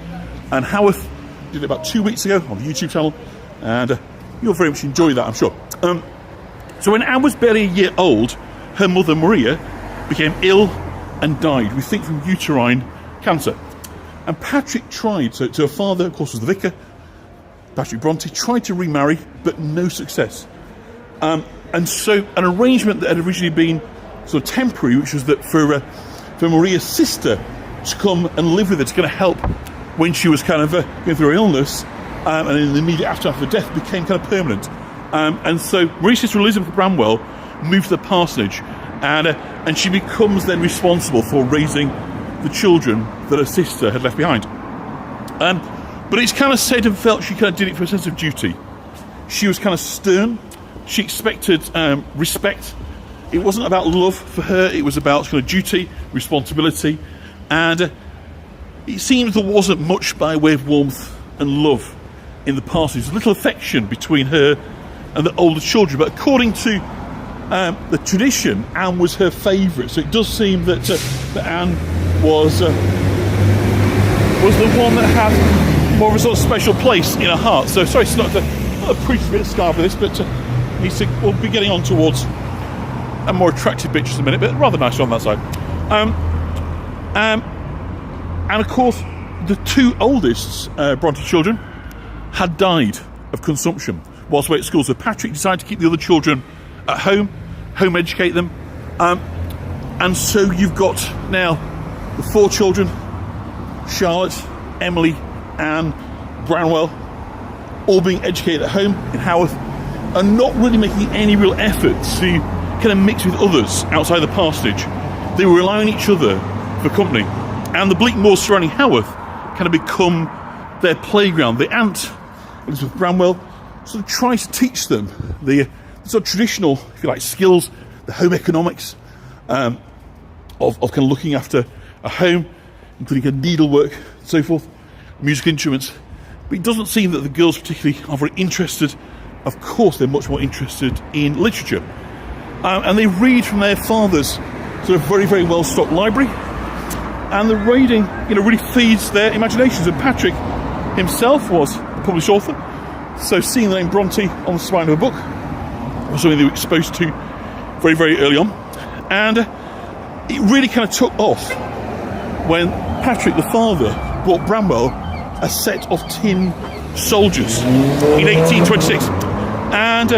and Haworth. Did it about 2 weeks ago on the YouTube channel. And you'll very much enjoy that, I'm sure. So when Anne was barely a year old, her mother, Maria, became ill and died, we think, from uterine cancer. And Patrick tried, so her father, of course, was the vicar, Patrick Bronte, tried to remarry, but no success. And so an arrangement that had originally been sort of temporary, which was that for Maria's sister to come and live with her, to kind of help when she was kind of going through her illness, and in the immediate aftermath of her death, became kind of permanent. And so Maria's sister Elizabeth Bramwell moved to the parsonage, and she becomes then responsible for raising the children that her sister had left behind. But it's kind of said and felt she kind of did it for a sense of duty. She was kind of stern. She expected respect. It wasn't about love for her. It was about kind of duty, responsibility. And it seems there wasn't much by way of warmth and love in the parsonage. There's little affection between her and the older children. But according to the tradition, Anne was her favourite. So it does seem that Anne was the one that had more of a sort of special place in her heart. So sorry, it's not a pretty bit of Scarborough this, but we'll be getting on towards a more attractive bit just a minute, but rather nice on that side. And of course, the 2 oldest Bronte children had died of consumption whilst away at school. So Patrick decided to keep the other children at home educate them. And so you've got now the 4 children, Charlotte, Emily, Anne, Branwell, all being educated at home in Haworth and not really making any real effort to kind of mix with others outside the parsonage. They were relying on each other for company. And the bleak moors surrounding Haworth kind of become their playground. The aunt, Elizabeth Bramwell, sort of tries to teach them the sort of traditional, if you like, skills, the home economics of kind of looking after a home, including kind of needlework and so forth, musical instruments. But it doesn't seem that the girls particularly are very interested. Of course, they're much more interested in literature. And they read from their father's sort of very, very well-stocked library. And the reading, really feeds their imaginations. And Patrick himself was a published author. So seeing the name Bronte on the spine of a book was something they were exposed to very, very early on. And it really kind of took off when Patrick, the father, brought Bramwell a set of tin soldiers in 1826. And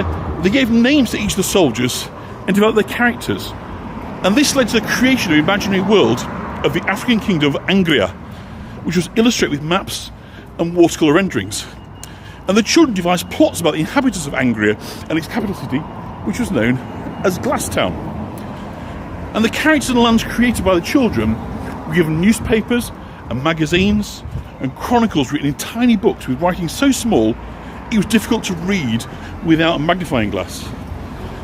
they gave names to each of the soldiers and developed their characters. And this led to the creation of an imaginary world of the African kingdom of Angria, which was illustrated with maps and watercolour renderings. And the children devised plots about the inhabitants of Angria and its capital city, which was known as Glasstown. And the characters and lands created by the children were given newspapers and magazines and chronicles written in tiny books with writing so small it was difficult to read without a magnifying glass.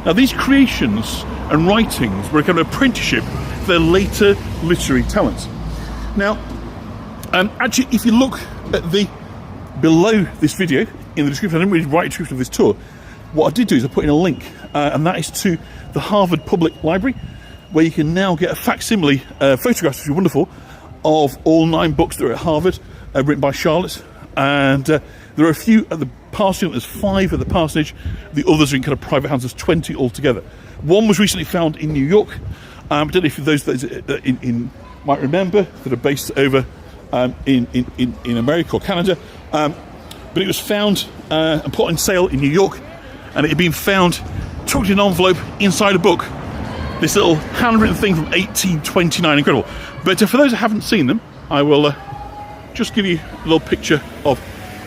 Now, these creations and writings were a kind of apprenticeship for their later literary talents. Now, actually, if you look at the below this video in the description, I didn't really write a description of this tour. What I did do is I put in a link, and that is to the Harvard Public Library, where you can now get a facsimile photographs, which are wonderful, of all 9 books that are at Harvard, written by Charlotte. And there are a few at the parsonage. There's 5 at the parsonage. The others are in kind of private hands. There's 20 altogether. One was recently found in New York. I don't know if those that might remember that are based over in America or Canada. But it was found and put on sale in New York, and it had been found tucked in an envelope inside a book. This little handwritten thing from 1829, incredible. But for those that haven't seen them, I will just give you a little picture of.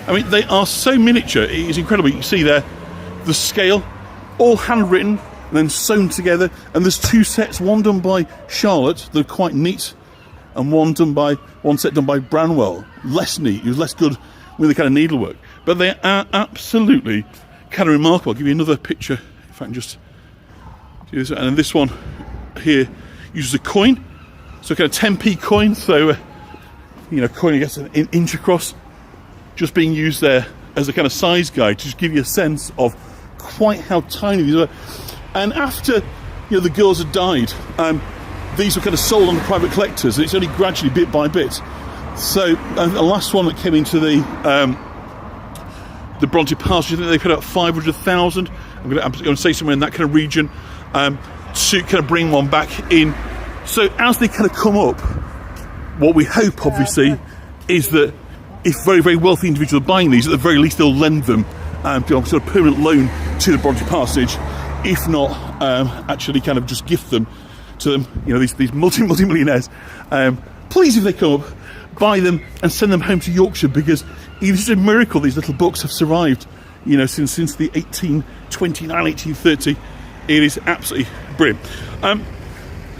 I mean, they are so miniature; it is incredible. You can see there the scale, all handwritten and then sewn together. And there's 2 sets, one done by Charlotte, they're quite neat, and one set done by Branwell, less neat. It was less good with the kind of needlework, but they are absolutely kind of remarkable. I'll give you another picture if I can just do this. And this one here uses a coin, so kind of 10p coin. So coin I guess an inch across, just being used there as a kind of size guide to just give you a sense of quite how tiny these are. And after the girls had died, these were kind of sold on to private collectors, and it's only gradually, bit by bit. So the last one that came into the Bronte parsonage, I think they put out 500,000. I'm going to say somewhere in that kind of region, to kind of bring one back in. So as they kind of come up, what we hope, obviously, is that if very, very wealthy individuals are buying these, at the very least they'll lend them sort of permanent loan to the Bronte parsonage, if not actually kind of just gift them to them. These multi-millionaires. Please, if they come up, buy them and send them home to Yorkshire, because it is a miracle these little books have survived, since the 1829, 1830. It is absolutely brilliant.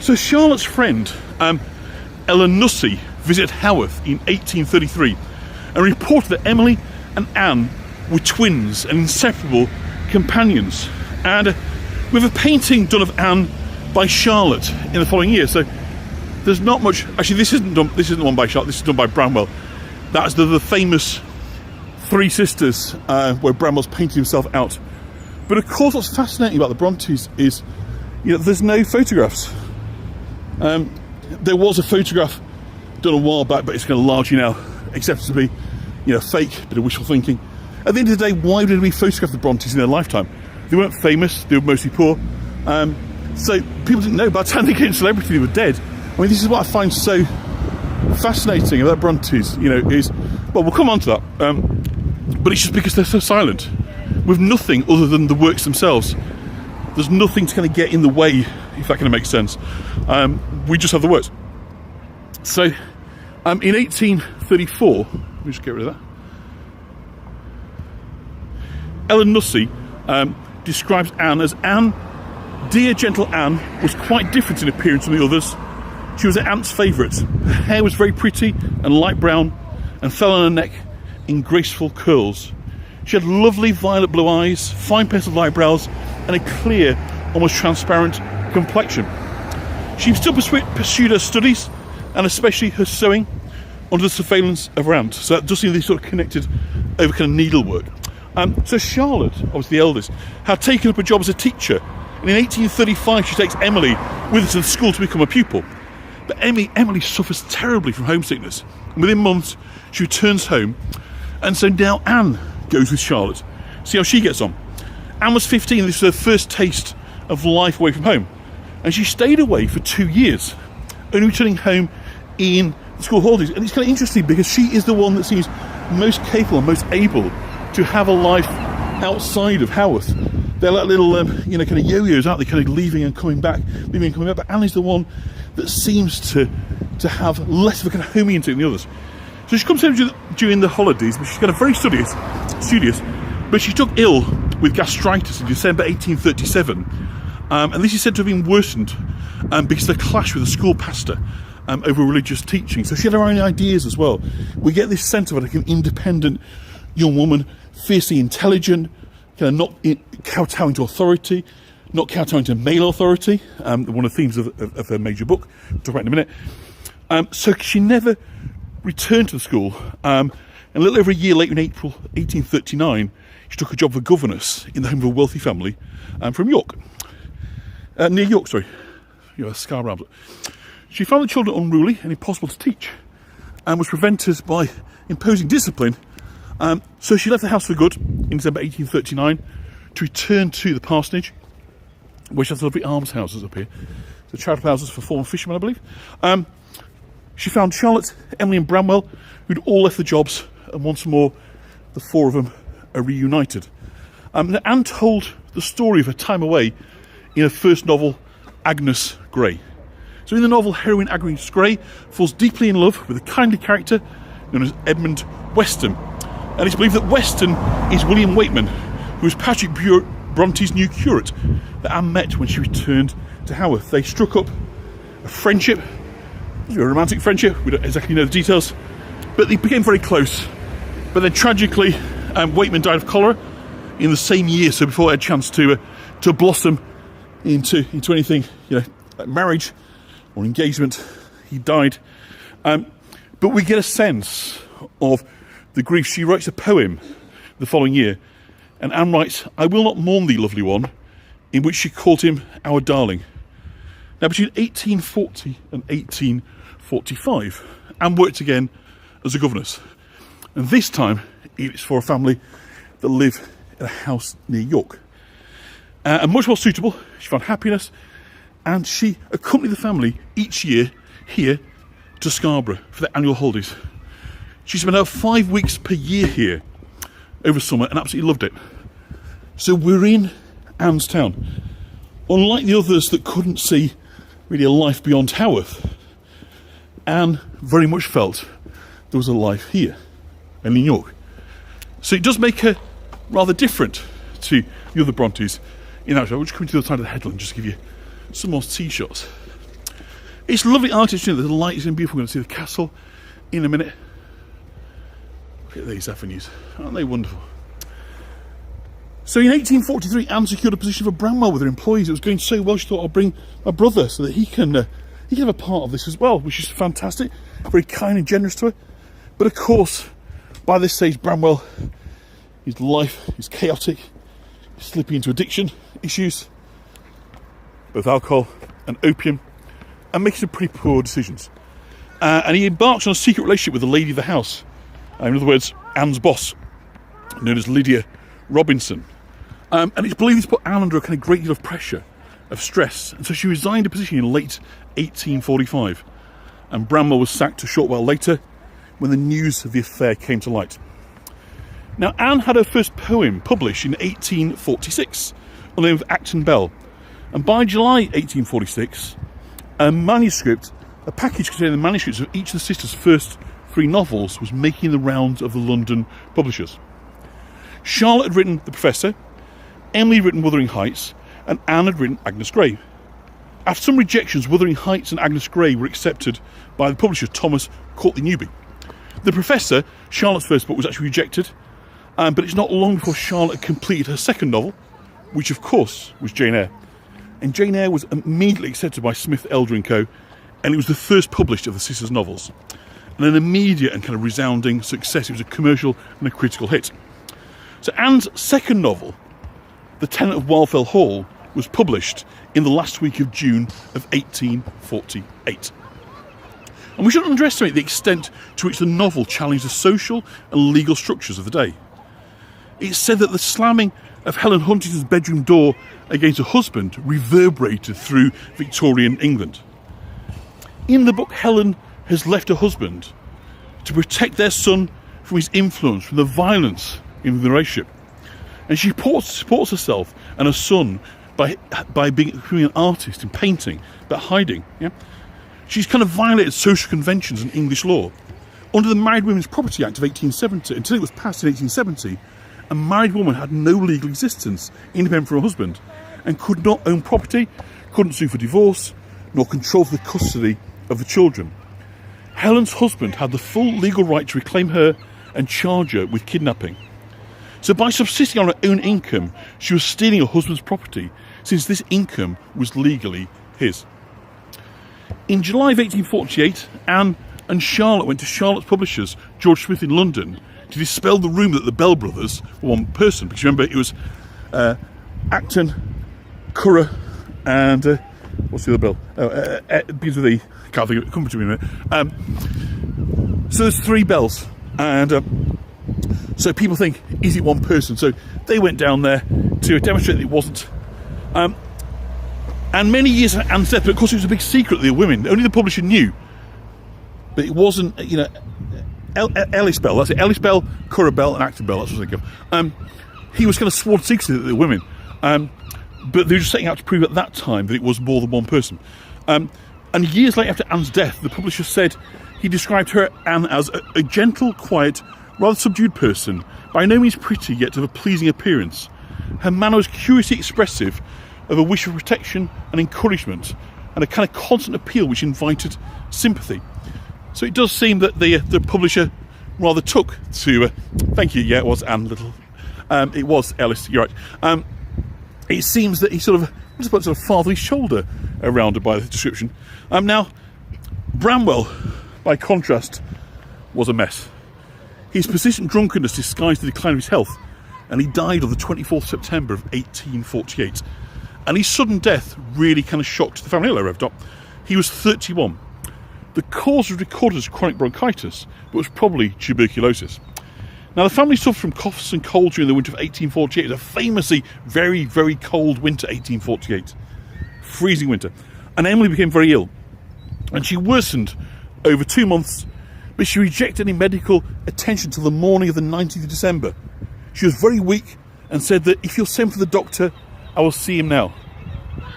So Charlotte's friend, Ellen Nussey, visited Haworth in 1833 and reported that Emily and Anne were twins and inseparable companions. And with a painting done of Anne by Charlotte in the following year. So there's not much. Actually, this isn't the one by Charlotte. This is done by Branwell. That's the famous 3 sisters where Branwell's painted himself out. But of course, what's fascinating about the Brontes is, there's no photographs. There was a photograph done a while back, but it's kind of largely now accepted to be, fake, bit of wishful thinking. At the end of the day, why did we photograph the Brontes in their lifetime? They weren't famous. They were mostly poor. So people didn't know. By the time they became celebrity, they were dead. I mean, this is what I find so fascinating about Brontes, is, well, we'll come on to that, but it's just because they're so silent, with nothing other than the works themselves. There's nothing to kind of get in the way, if that kind of makes sense. We just have the works. So, in 1834, let me just get rid of that. Ellen Nussey describes Anne as Anne. Dear, gentle Anne was quite different in appearance from the others. She was her aunt's favourite. Her hair was very pretty and light brown and fell on her neck in graceful curls. She had lovely violet blue eyes, fine penciled eyebrows, and a clear, almost transparent complexion. She still pursued her studies, and especially her sewing, under the surveillance of her aunt. So that does seem to be sort of connected over kind of needlework. So Charlotte, obviously the eldest, had taken up a job as a teacher. And in 1835, she takes Emily with her to the school to become a pupil. But Emily suffers terribly from homesickness. And within months, she returns home. And so now Anne goes with Charlotte. See how she gets on. Anne was 15. This was her first taste of life away from home. And she stayed away for 2 years, only returning home in the school holidays. And it's kind of interesting because she is the one that seems most capable and most able to have a life outside of Haworth. They're like little, kind of yo-yos, aren't they? Kind of leaving and coming back, leaving and coming back. But Anne's the one that seems to have less of a kind of homey instinct than the others. So she comes home during the holidays, but she's kind of very studious. But she took ill with gastritis in December 1837. And this is said to have been worsened because of a clash with a school pastor. over religious teaching. So she had her own ideas as well. We get this sense of her like an independent young woman, fiercely intelligent, kind of not kowtowing to authority, not kowtowing to male authority, one of the themes of her major book. We'll talk about in a minute. So she never returned to the school. And a little over a year later, in April 1839, she took a job for governess in the home of a wealthy family from York. Near York, sorry. Scarborough. She found the children unruly and impossible to teach, and was prevented by imposing discipline. So she left the house for good in December 1839 to return to the parsonage, which has lovely almshouses up here. The charitable houses for fallen fishermen, I believe. She found Charlotte, Emily and Bramwell, who'd all left the jobs, and once more the four of them are reunited. Anne told the story of her time away in her first novel, Agnes Grey. So in the novel, heroine Agnes Grey falls deeply in love with a kindly character known as Edmund Weston. And it's believed that Weston is William Wakeman, who was Patrick Bronte's new curate that Anne met when she returned to Haworth. They struck up a friendship, a romantic friendship. We don't exactly know the details, but they became very close. But then tragically, Wakeman died of cholera in the same year, so before they had a chance to blossom into anything, like marriage or engagement, he died. But we get a sense of the grief. She writes a poem the following year, and Anne writes, "I will not mourn thee, lovely one," in which she called him our darling. Now, between 1840 and 1845, Anne worked again as a governess, and this time it's for a family that live in a house near York. And much more suitable, she found happiness, and she accompanied the family each year here to Scarborough for their annual holidays. She spent about 5 weeks per year here over summer and absolutely loved it. So we're in Anne's town. Unlike the others that couldn't see really a life beyond Haworth, Anne very much felt there was a life here and in York. So it does make her rather different to the other Brontes in that show. We'll just come to the other side of the headland just to give you some more sea shots. It's lovely architecture. The light is beautiful. We're going to see the castle in a minute. Look at these avenues. Aren't they wonderful? So in 1843, Anne secured a position for Bramwell with her employees. It was going so well, she thought, I'll bring my brother so that he can have a part of this as well, which is fantastic. Very kind and generous to her. But of course, by this stage, Bramwell, his life is chaotic. He's slipping into addiction issues, both alcohol and opium, and making some pretty poor decisions. And he embarks on a secret relationship with the lady of the house. In other words, Anne's boss, known as Lydia Robinson. And it's believed this put Anne under a kind of great deal of pressure, of stress, and so she resigned her position in late 1845. And Bramwell was sacked a short while later when the news of the affair came to light. Now, Anne had her first poem published in 1846 on the name of Acton Bell. And by July 1846, a package containing the manuscripts of each of the sisters' first 3 novels was making the rounds of the London publishers. Charlotte had written The Professor, Emily had written Wuthering Heights, and Anne had written Agnes Grey. After some rejections, Wuthering Heights and Agnes Grey were accepted by the publisher Thomas Courtney Newby. The Professor, Charlotte's first book, was actually rejected, but it's not long before Charlotte completed her second novel, which of course was Jane Eyre. And Jane Eyre was immediately accepted by Smith, Elder & Co., and it was the first published of the sisters' novels. And an immediate and kind of resounding success. It was a commercial and a critical hit. So Anne's second novel, The Tenant of Wildfell Hall, was published in the last week of June of 1848. And we shouldn't underestimate the extent to which the novel challenged the social and legal structures of the day. It's said that the slamming of Helen Huntington's bedroom door against her husband reverberated through Victorian England. In the book, Helen has left her husband to protect their son from his influence, from the violence in the relationship. And she supports herself and her son by becoming an artist and painting, but hiding. Yeah? She's kind of violated social conventions and English law. Under the Married Women's Property Act of 1870, until it was passed in 1870, a married woman had no legal existence independent from her husband and could not own property, couldn't sue for divorce, nor control for the custody of the children. Helen's husband had the full legal right to reclaim her and charge her with kidnapping. So by subsisting on her own income, she was stealing her husband's property, since this income was legally his. In July of 1848, Anne and Charlotte went to Charlotte's publishers, George Smith in London, to dispel the rumour that the Bell brothers were one person. Because remember, it was Acton, Currer, and what's the other Bell? Begins with E. Can't think of it. Come to me in a minute. So there's 3 Bells, and so people think, is it one person? So they went down there to demonstrate that it wasn't. And many years after Anne's death, but of course it was a big secret that they were women. Only the publisher knew. But it wasn't, Ellis Bell, that's it. Ellis Bell, Currer Bell, and Acton Bell, that's what I think of. He was kind of sworn secretly that they were women. But they were just setting out to prove at that time that it was more than one person. And years later, after Anne's death, the publisher said he described her, Anne, as a gentle, quiet, rather subdued person, by no means pretty, yet of a pleasing appearance. Her manner was curiously expressive of a wish for protection and encouragement, and a kind of constant appeal which invited sympathy. So it does seem that the publisher rather took to... thank you, yeah, it was Anne Little. It was Ellis, you're right. It seems that he sort of put a fatherly shoulder around her by the description. Now, Bramwell, by contrast, was a mess. His persistent drunkenness disguised the decline of his health, and he died on the 24th September of 1848. And his sudden death really kind of shocked the family. Hello, Rev Doc. He was 31. The cause was recorded as chronic bronchitis, but was probably tuberculosis. Now, the family suffered from coughs and colds during the winter of 1848. It was a famously very, very cold winter, 1848. Freezing winter. And Emily became very ill. And she worsened over 2 months, but she rejected any medical attention till the morning of the 19th of December. She was very weak and said that if you'll send for the doctor, I will see him now.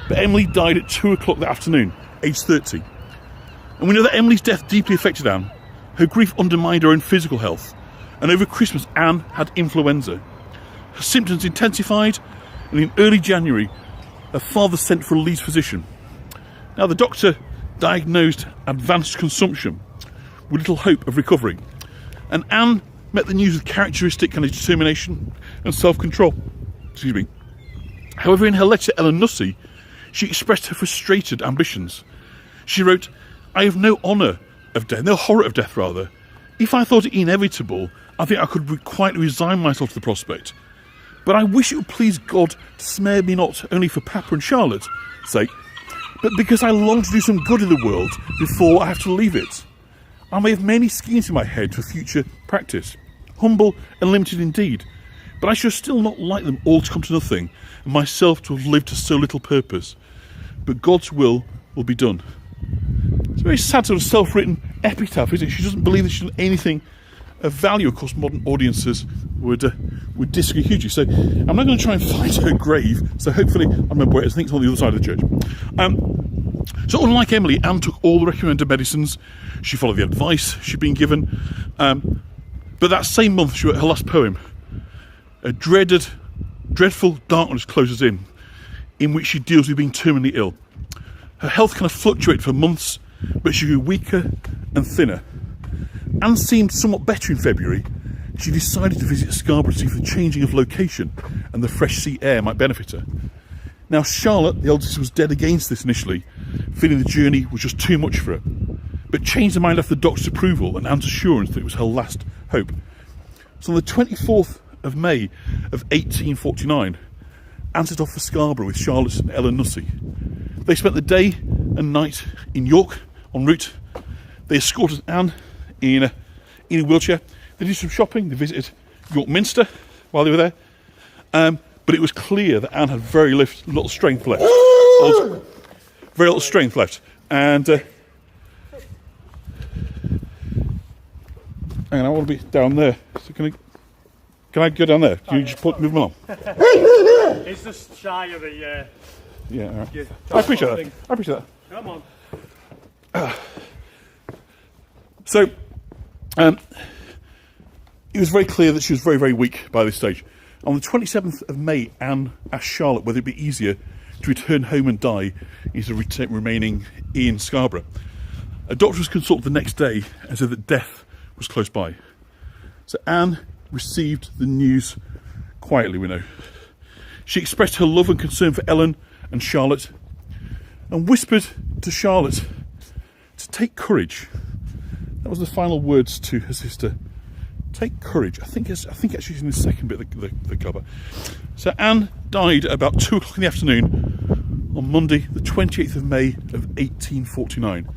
But Emily died at 2 o'clock that afternoon, aged 30. And we know that Emily's death deeply affected Anne. Her grief undermined her own physical health. And over Christmas, Anne had influenza. Her symptoms intensified, and in early January, her father sent for a Leeds physician. Now, the doctor diagnosed advanced consumption with little hope of recovery. And Anne met the news with characteristic kind of determination and self-control. Excuse me. However, in her letter to Ellen Nussey, she expressed her frustrated ambitions. She wrote, I have no horror of death rather. If I thought it inevitable, I think I could quietly resign myself to the prospect. But I wish it would please God to spare me not only for Papa and Charlotte's sake, but because I long to do some good in the world before I have to leave it. I may have many schemes in my head for future practice, humble and limited indeed, but I should still not like them all to come to nothing, and myself to have lived to so little purpose. But God's will be done. It's a very sad sort of self-written epitaph, isn't it? She doesn't believe that she's done anything of value. Of course, modern audiences would disagree hugely. So I'm not going to try and find her grave. So hopefully, I remember where it is. I think it's on the other side of the church. So unlike Emily, Anne took all the recommended medicines. She followed the advice she'd been given. But that same month, she wrote her last poem. A dreadful darkness closes in which she deals with being terminally ill. Her health kind of fluctuated for months, but she grew weaker and thinner. Anne seemed somewhat better in February. She decided to visit Scarborough to see if the changing of location and the fresh sea air might benefit her. Now, Charlotte, the eldest, was dead against this initially, feeling the journey was just too much for her, but changed her mind after the doctor's approval and Anne's assurance that it was her last hope. So on the 24th of May of 1849, Anne set off for Scarborough with Charlotte and Ellen Nussey. They spent the day and night in York en route. They escorted Anne in a wheelchair. They did some shopping. They visited York Minster while they were there. But it was clear that Anne had very little strength left. Very little strength left. And I want to be down there. So can I go down there? Can you just move me along? It's just shy of the... Yeah, all right. I appreciate that. I appreciate that. Come on. So, it was very clear that she was very, very weak by this stage. On the 27th of May, Anne asked Charlotte whether it would be easier to return home and die instead of remaining in Scarborough. A doctor was consulted the next day and said that death was close by. So Anne received the news quietly, we know. She expressed her love and concern for Ellen and Charlotte and whispered to Charlotte to take courage. That was the final words to her sister. Take courage. I think actually in the second bit of the cover. So Anne died about 2 o'clock in the afternoon on Monday, the 28th of May of 1849.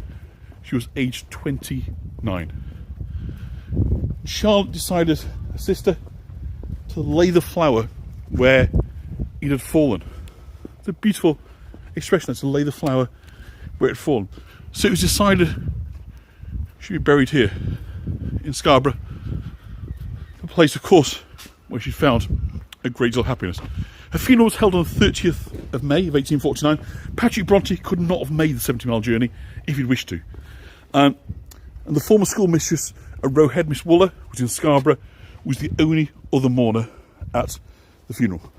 She was aged 29. Charlotte decided, her sister, to lay the flower where it had fallen. It's a beautiful expression, to lay the flower where it had fallen. So it was decided she'd be buried here in Scarborough, a place, of course, where she found a great deal of happiness. Her funeral was held on the 30th of May of 1849. Patrick Bronte could not have made the 70-mile journey if he'd wished to. And the former schoolmistress at Roe Head, Miss Wooler, which is in Scarborough, was the only other mourner at the funeral.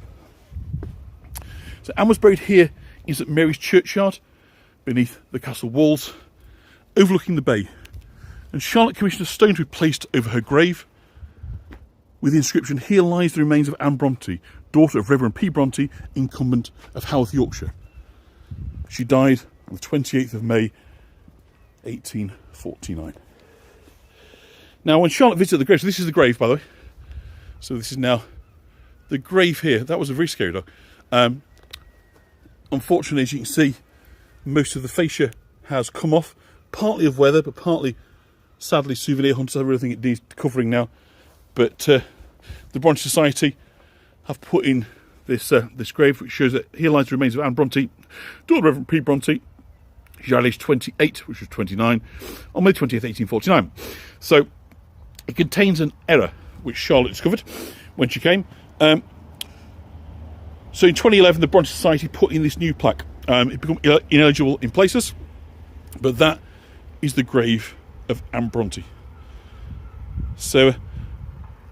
So Anne was buried here in St Mary's churchyard, beneath the castle walls, overlooking the bay. And Charlotte commissioned a stone to be placed over her grave, with the inscription, "Here lies the remains of Anne Bronte, daughter of Reverend P. Bronte, incumbent of Haworth, Yorkshire." She died on the 28th of May, 1849. Now, when Charlotte visited the grave, so this is the grave, by the way. So this is now the grave here. That was a very scary dog. Unfortunately, as you can see, most of the fascia has come off, partly of weather, but partly, sadly, souvenir hunters have everything it needs covering now. But the Bronte Society have put in this grave, which shows that here lies the remains of Anne Bronte, daughter of Reverend P. Bronte. She died aged 28, which was 29, on May 20th, 1849. So it contains an error, which Charlotte discovered when she came. So in 2011, the Bronte Society put in this new plaque. It became ineligible in places, but that is the grave of Anne Bronte. So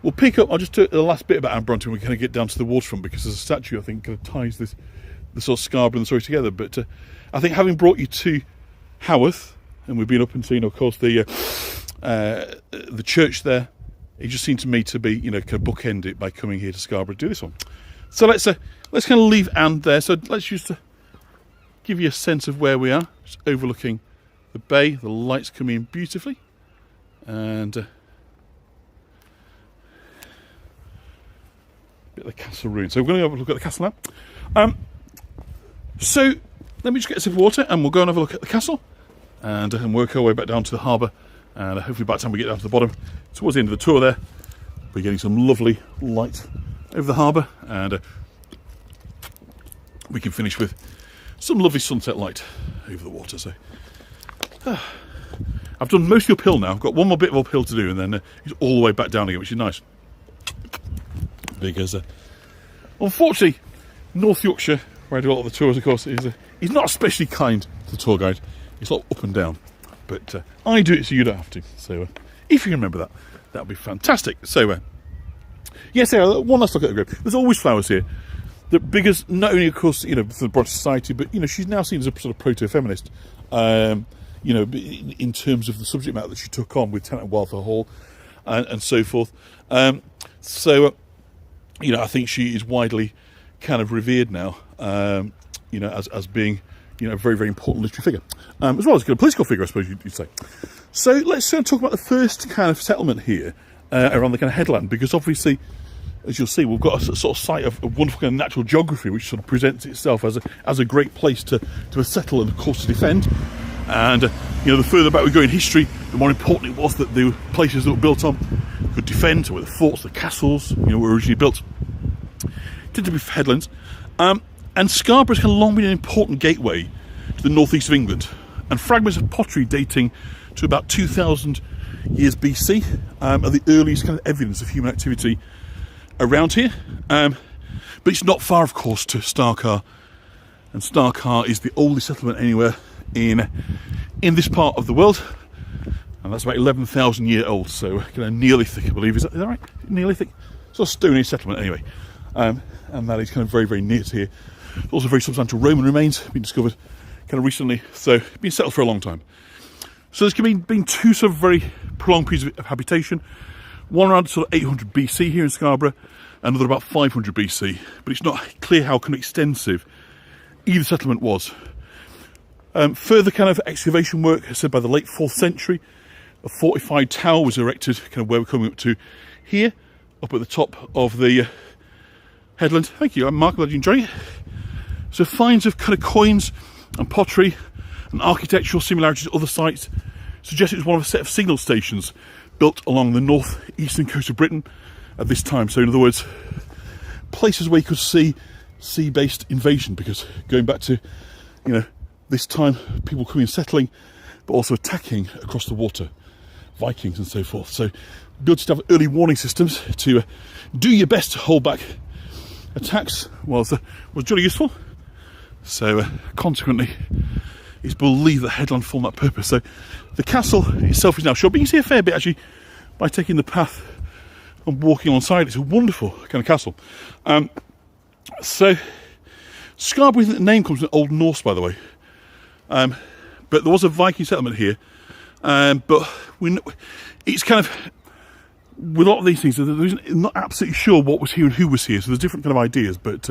we'll pick up, I'll just do the last bit about Anne Bronte when we kind of get down to the waterfront, because there's a statue, I think, kind of ties the sort of Scarborough and the story together. But I think having brought you to Haworth, and we've been up and seen, of course, the church there, it just seemed to me to be, kind of bookend it by coming here to Scarborough to do this one. So let's kind of leave Anne there. So let's just give you a sense of where we are. Just overlooking the bay, the lights come in beautifully, and bit of the castle ruins. So we're going to have a look at the castle now. So let me just get a sip of water, and we'll go and have a look at the castle, and work our way back down to the harbour, and hopefully by the time we get down to the bottom, towards the end of the tour there, we're getting some lovely light over the harbour, and we can finish with some lovely sunset light over the water. So I've done most of the uphill now. I've got one more bit of uphill to do, and then it's all the way back down again, which is nice. Because unfortunately, North Yorkshire, where I do a lot of the tours, of course, is not especially kind to the tour guide. It's a lot up and down, but I do it so you don't have to. So if you can remember that, that would be fantastic. So yes, one last look at the grave. There's always flowers here. Because not only, of course, for the Bronte Society, but she's now seen as a sort of proto-feminist. In terms of the subject matter that she took on with Tenant Wildfire Hall and so forth. I think she is widely kind of revered now, as being, a very, very important literary figure, as well as a political figure, I suppose you'd say. So let's talk about the first kind of settlement here around the kind of headland, because obviously, as you'll see, we've got a sort of site of wonderful kind of natural geography, which sort of presents itself as a great place to settle and, of course, to defend. And the further back we go in history, the more important it was that the places that were built on could defend. So where the forts, the castles, were originally built, tend to be headlands. And Scarborough's kind of long been an important gateway to the northeast of England. And fragments of pottery dating to about 2,000 years BC are the earliest kind of evidence of human activity around here. But it's not far, of course, to Starcar. And Starcar is the oldest settlement anywhere in this part of the world, and that's about 11,000 years old. So kind of Neolithic, I believe. Is that right? Neolithic, sort of Stone Age settlement anyway. And that is kind of very, very near to here. Also very substantial Roman remains been discovered kind of recently, so been settled for a long time. So there's been two sort of very prolonged periods of habitation. One around sort of 800 BC here in Scarborough, another about 500 BC. But it's not clear how kind of extensive either settlement was. Further kind of excavation work, as said, by the late 4th century, a fortified tower was erected, kind of where we're coming up to here, up at the top of the headland. Thank you, I'm Mark, glad you enjoyed it. So finds of kind of coins and pottery and architectural similarities to other sites suggest it was one of a set of signal stations built along the north-eastern coast of Britain at this time. So in other words, places where you could see sea-based invasion, because going back to, you know, this time people coming and settling, but also attacking across the water, Vikings and so forth. So good to have early warning systems to do your best to hold back attacks was really useful. So consequently, it's believed that headland formed that purpose. So the castle itself is now shut, but you can see a fair bit actually by taking the path and walking alongside. It's a wonderful kind of castle. So Scarborough, the name comes from Old Norse, by the way. But there was a Viking settlement here, but it's kind of, with a lot of these things, there's not absolutely sure what was here and who was here, so there's different kind of ideas, but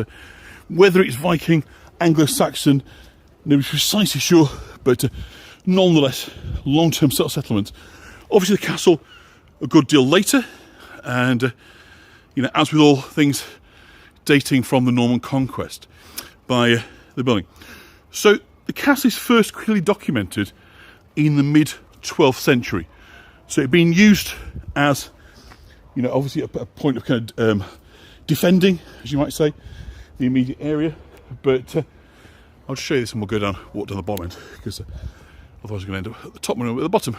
whether it's Viking, Anglo-Saxon, nobody's precisely sure, but nonetheless, long-term settlement. Obviously the castle a good deal later, and you know, as with all things dating from the Norman conquest by the building. So the castle is first clearly documented in the mid-12th century. So it had been used as, you know, obviously a point of kind of defending, as you might say, the immediate area. But I'll just show you this and we'll walk down the bottom end, because otherwise we're going to end up at the top and at the bottom.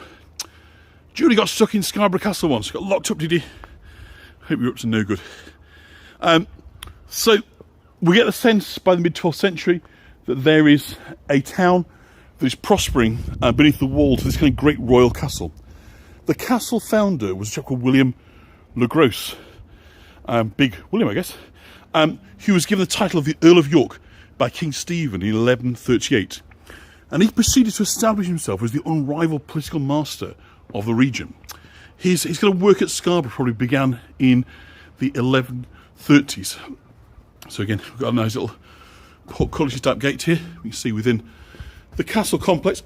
Julie got stuck in Scarborough Castle once. Got locked up, did you? Hope you're up to no good. So we get the sense by the mid-12th century that there is a town that is prospering beneath the walls of this kind of great royal castle. The castle founder was a chap called William le Gros, Big William, I guess, who was given the title of the Earl of York by King Stephen in 1138. And he proceeded to establish himself as the unrivaled political master of the region. His kind of work at Scarborough probably began in the 1130s. So again, we've got a nice little portcullis type gate here. We can see within the castle complex.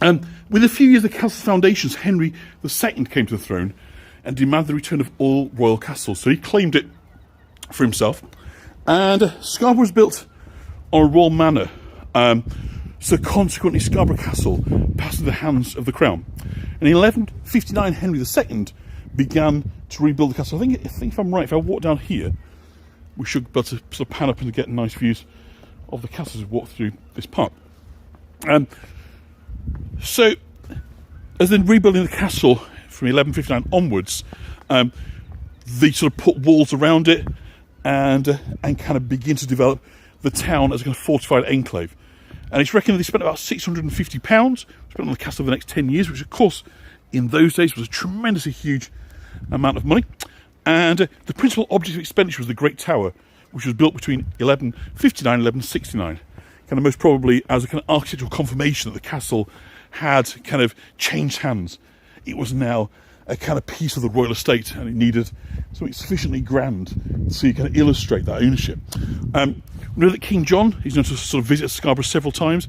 Within a few years of the castle's foundations, Henry II came to the throne and demanded the return of all royal castles. So he claimed it for himself. And Scarborough was built on a royal manor. So consequently, Scarborough Castle passed into the hands of the crown. And in 1159, Henry II began to rebuild the castle. I think if I'm right, if I walk down here, we should be able to sort of pan up and get nice views of the castle as we walk through this park. So, as then rebuilding the castle from 1159 onwards, they sort of put walls around it and kind of begin to develop the town as a kind of fortified enclave. And it's reckoned they spent about £650 spent on the castle for the next 10 years, which of course in those days was a tremendously huge amount of money. And the principal object of expenditure was the Great Tower, which was built between 1159 and 1169, kind of most probably as a kind of architectural confirmation that the castle had kind of changed hands. It was now a kind of piece of the royal estate, and it needed something sufficiently grand so you kind of illustrate that ownership. We know that King John is known to sort of visit Scarborough several times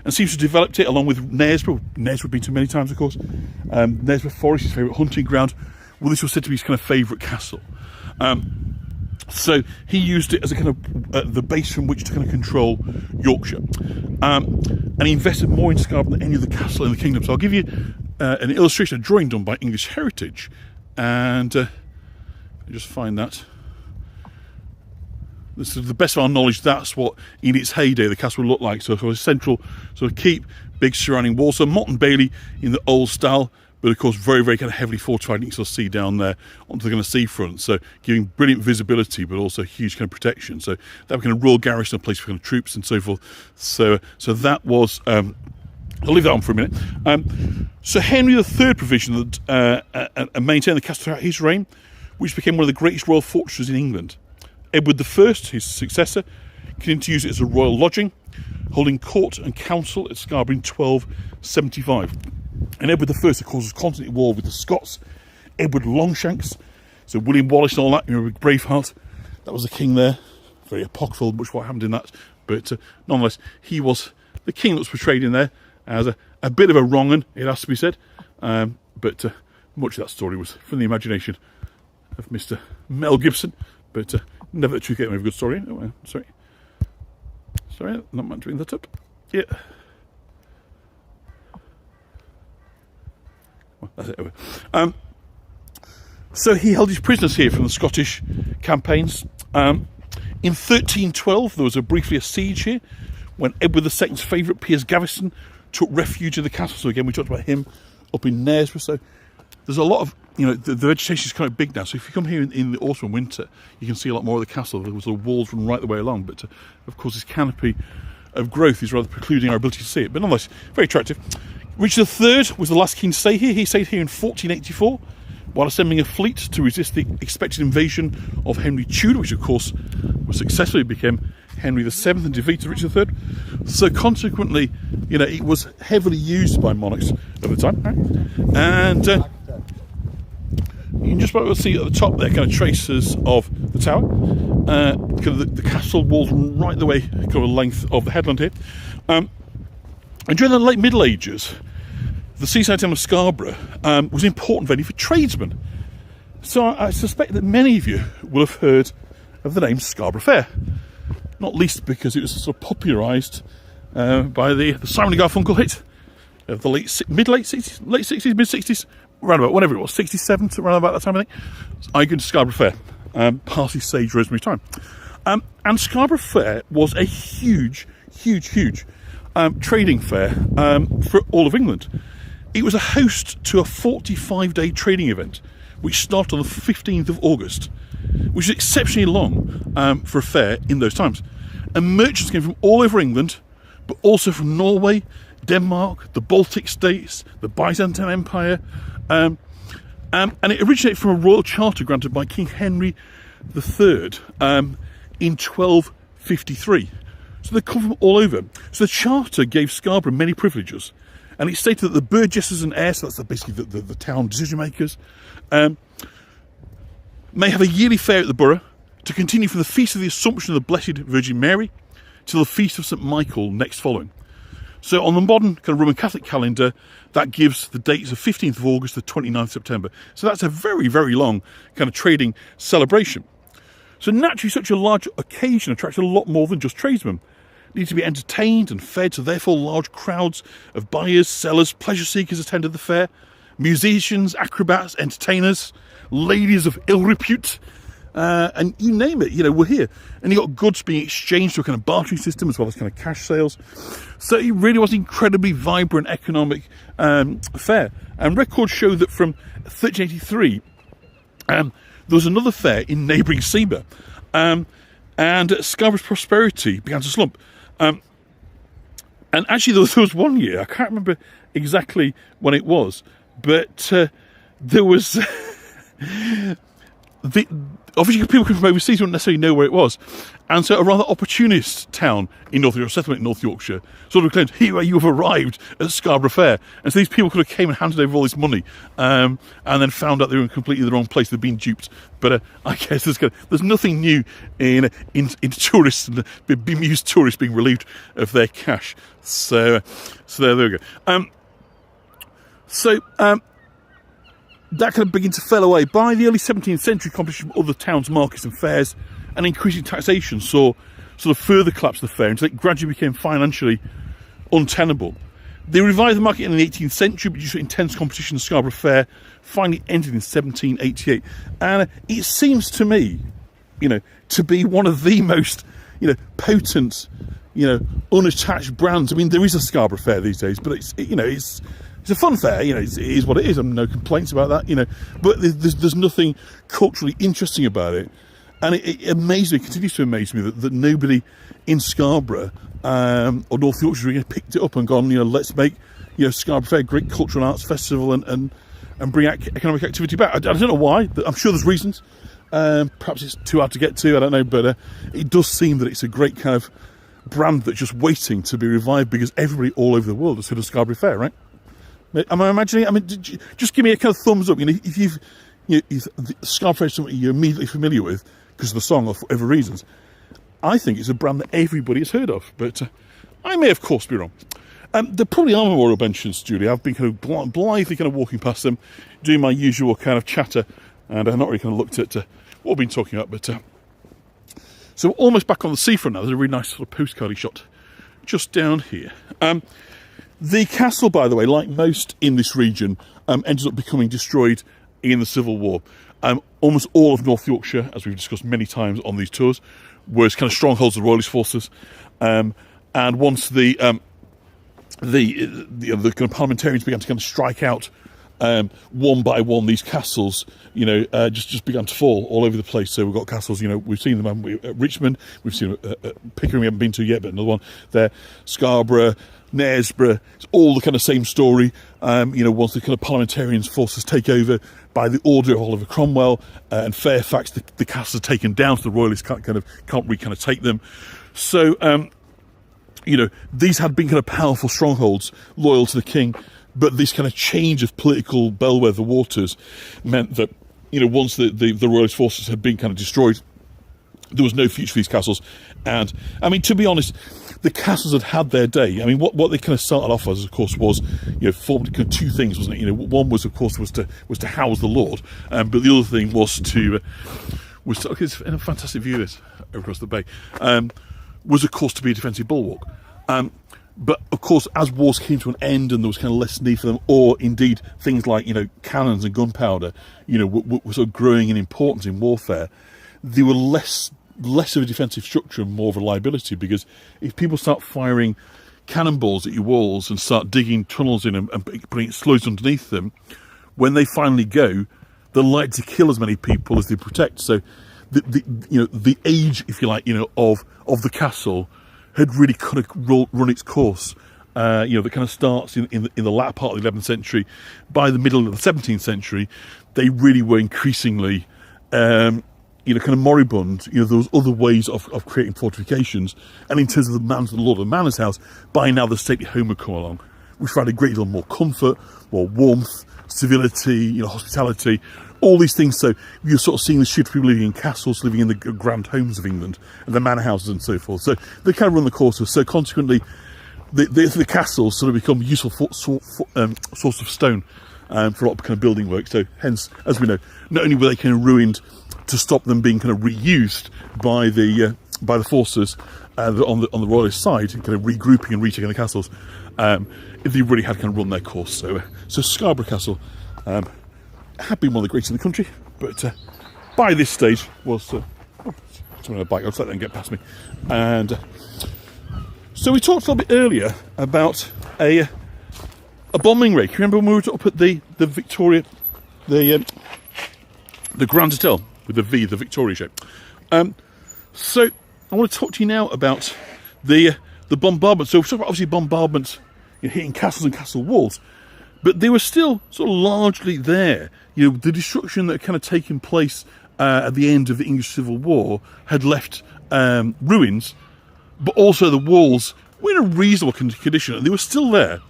and seems to have developed it along with Knaresborough. Knaresborough we've been to many times, of course. Knaresborough Forest, his favourite hunting ground. Well, this was said to be his kind of favourite castle. So he used it as a kind of the base from which to kind of control Yorkshire. And he invested more in Scarborough than any other castle in the kingdom. So I'll give you an illustration, a drawing done by English Heritage. And just find that. This is the best of our knowledge, that's what, in its heyday, the castle would look like. So a central sort of keep, big surrounding walls. So Motte and Bailey in the old style, but of course very, very kind of heavily fortified. You can sort of see down there onto the kind of seafront, so giving brilliant visibility, but also huge kind of protection. So that kind of royal garrison, a place for kind of troops and so forth. So that was. I'll leave that on for a minute. So Henry III provisioned and maintained the castle throughout his reign, which became one of the greatest royal fortresses in England. Edward I, his successor, continued to use it as a royal lodging, holding court and council at Scarborough in 1275. And Edward I, of course, was constantly at war with the Scots. Edward Longshanks, so William Wallace and all that, you know, Braveheart, that was the king there. Very apocryphal, much what happened in that. But nonetheless, he was the king that was portrayed in there as a bit of a wrong 'un, it has to be said. But much of that story was from the imagination of Mr. Mel Gibson. But never the truth getting a good story. Oh, sorry, not meant to bring that up. Yeah. Well, that's it. So he held his prisoners here from the Scottish campaigns. In 1312, there was briefly a siege here when Edward II's favourite, Piers Gaveston, took refuge in the castle. So again, we talked about him up in Knaresborough. So there's a lot of, you know, the vegetation is kind of big now. So if you come here in the autumn and winter, you can see a lot more of the castle. There was the walls run right the way along. But of course, this canopy of growth is rather precluding our ability to see it. But nonetheless, very attractive. Richard III was the last king to stay here. He stayed here in 1484 while assembling a fleet to resist the expected invasion of Henry Tudor, which of course was successfully became Henry VII and defeated Richard III. So consequently, you know, it was heavily used by monarchs at the time. Right? And you can just about see at the top there kind of traces of the tower. Kind of the castle walls right the way, kind of the length of the headland here. And during the late Middle Ages, the seaside town of Scarborough was an important venue for tradesmen. So I suspect that many of you will have heard of the name Scarborough Fair, not least because it was sort of popularised by the Simon and Garfunkel hit of the late 60s, mid 60s, around about whenever it was, 67, around about that time I think. I go to Scarborough Fair, Parsley, Sage, Rosemary Thyme. And Scarborough Fair was a huge trading fair for all of England. It was a host to a 45-day trading event, which started on the 15th of August, which is exceptionally long for a fair in those times. And merchants came from all over England, but also from Norway, Denmark, the Baltic states, the Byzantine Empire, and it originated from a royal charter granted by King Henry III in 1253. So they come from all over. So the charter gave Scarborough many privileges, and it stated that the burgesses and heirs, so that's basically the town decision makers, may have a yearly fair at the borough to continue from the Feast of the Assumption of the Blessed Virgin Mary till the Feast of St Michael next following. So on the modern kind of Roman Catholic calendar, that gives the dates of 15th of August to 29th September. So that's a very, very long kind of trading celebration. So naturally, such a large occasion attracts a lot more than just tradesmen. Need to be entertained and fed, so therefore large crowds of buyers, sellers, pleasure seekers attended the fair. Musicians, acrobats, entertainers, ladies of ill repute, and you name it, you know, were here. And you got goods being exchanged through a kind of bartering system as well as kind of cash sales. So it really was an incredibly vibrant economic fair. And records show that from 1383, there was another fair in neighbouring Seamer, and Scarborough's prosperity began to slump. And actually, there was one year, I can't remember exactly when it was, but there was... obviously, people come from overseas don't necessarily know where it was. And so a rather opportunist town in North Yorkshire, settlement in North Yorkshire, sort of claimed, here you have arrived at Scarborough Fair. And so these people could have came and handed over all this money and then found out they were in completely the wrong place. They'd been duped. But I guess there's nothing new in tourists and bemused tourists being relieved of their cash. So there we go. That kind of began to fell away. By the early 17th century, competition from other towns, markets and fairs and increasing taxation saw sort of further collapse of the fair until it gradually became financially untenable. They revived the market in the 18th century, but due to intense competition, the Scarborough Fair finally ended in 1788. And it seems to me, you know, to be one of the most, you know, potent, you know, unattached brands. I mean, there is a Scarborough Fair these days, but it's a fun fair, you know, it is what it is. I'm no complaints about that, you know, but there's nothing culturally interesting about it. And it amazes me, continues to amaze me that nobody in Scarborough or North Yorkshire really picked it up and gone, you know, let's make, you know, Scarborough Fair a great cultural and arts festival and bring economic activity back. I don't know why. I'm sure there's reasons. Perhaps it's too hard to get to, I don't know, but it does seem that it's a great kind of brand that's just waiting to be revived because everybody all over the world has heard of Scarborough Fair, right? Am I imagining? I mean, just give me a kind of thumbs up. If Scarborough Fair is something you're immediately familiar with because of the song or for whatever reasons, I think it's a brand that everybody has heard of. But I may, of course, be wrong. There probably are memorial benches, Julie. I've been kind of blithely kind of walking past them, doing my usual kind of chatter, and I've not really kind of looked at what we've been talking about. But so we're almost back on the seafront now. There's a really nice sort of postcardy shot just down here. The castle, by the way, like most in this region, ended up becoming destroyed in the Civil War. Almost all of North Yorkshire, as we've discussed many times on these tours, was kind of strongholds of the Royalist forces. And once the kind of parliamentarians began to kind of strike out one by one these castles, just began to fall all over the place. So we've got castles, we've seen them at Richmond, we've seen Pickering we haven't been to yet, but another one there, Scarborough, Knaresborough. It's all the kind of same story. Once the kind of parliamentarians' forces take over by the order of Oliver Cromwell and Fairfax, the castles are taken down, so the Royalists can't really take them. So these had been kind of powerful strongholds loyal to the king, but this kind of change of political bellwether waters meant that once the Royalist forces had been kind of destroyed, there was no future for these castles. And I mean, to be honest, the castles had their day. I mean, what they kind of started off as, of course, was formed kind of two things, wasn't it? One was, of course, was to house the Lord, but the other thing was to okay, it's a fantastic view of this across the bay. Was, of course, to be a defensive bulwark. But of course, as wars came to an end and there was kind of less need for them, or indeed things like cannons and gunpowder, were sort of growing in importance in warfare, they were less of a defensive structure and more of a liability, because if people start firing cannonballs at your walls and start digging tunnels in and putting explosives underneath them, when they finally go, they're likely to kill as many people as they protect. So the age, if you like, of the castle had really kind of run its course. That kind of starts in the latter part of the 11th century. By the middle of the 17th century, they really were increasingly kind of moribund. There was other ways of creating fortifications. And in terms of the Lord of the Manor's house, by now the stately home had come along, which provided a great deal more comfort, more warmth, civility, hospitality, all these things. So you're sort of seeing the shift of people living in castles, living in the grand homes of England, and the manor houses and so forth. So they kind of run the courses. So consequently, the castles sort of become useful source of stone for a lot of kind of building work. So hence, as we know, not only were they kind of ruined to stop them being kind of reused by the forces on the royalist side, kind of regrouping and retaking the castles, they really had kind of run their course. So Scarborough Castle had been one of the greatest in the country, but by this stage was someone on a bike. I'll just let them get past me. And so we talked a little bit earlier about a bombing raid. Can you remember when we were up at the Victoria, the Grand Hotel with the V, the Victoria shape? So I want to talk to you now about the bombardment. So we've talked about obviously bombardments hitting castles and castle walls, but they were still sort of largely there. The destruction that had kind of taken place at the end of the English Civil War had left ruins, but also the walls were in a reasonable condition, and they were still there.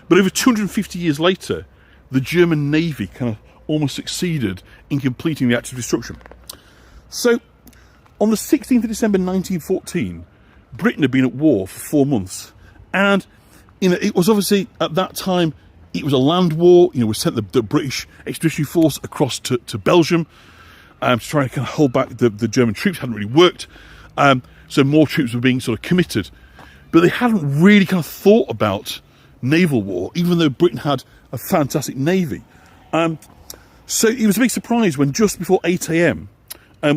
But over 250 years later, the German Navy kind of almost succeeded in completing the act of destruction. So, on the 16th of December 1914, Britain had been at war for 4 months, and it was obviously at that time it was a land war. We sent the British Expeditionary Force across to Belgium to try and kind of hold back the German troops. Hadn't really worked, so more troops were being sort of committed, but they hadn't really kind of thought about naval war, even though Britain had a fantastic navy. So it was a big surprise when just before 8 a.m,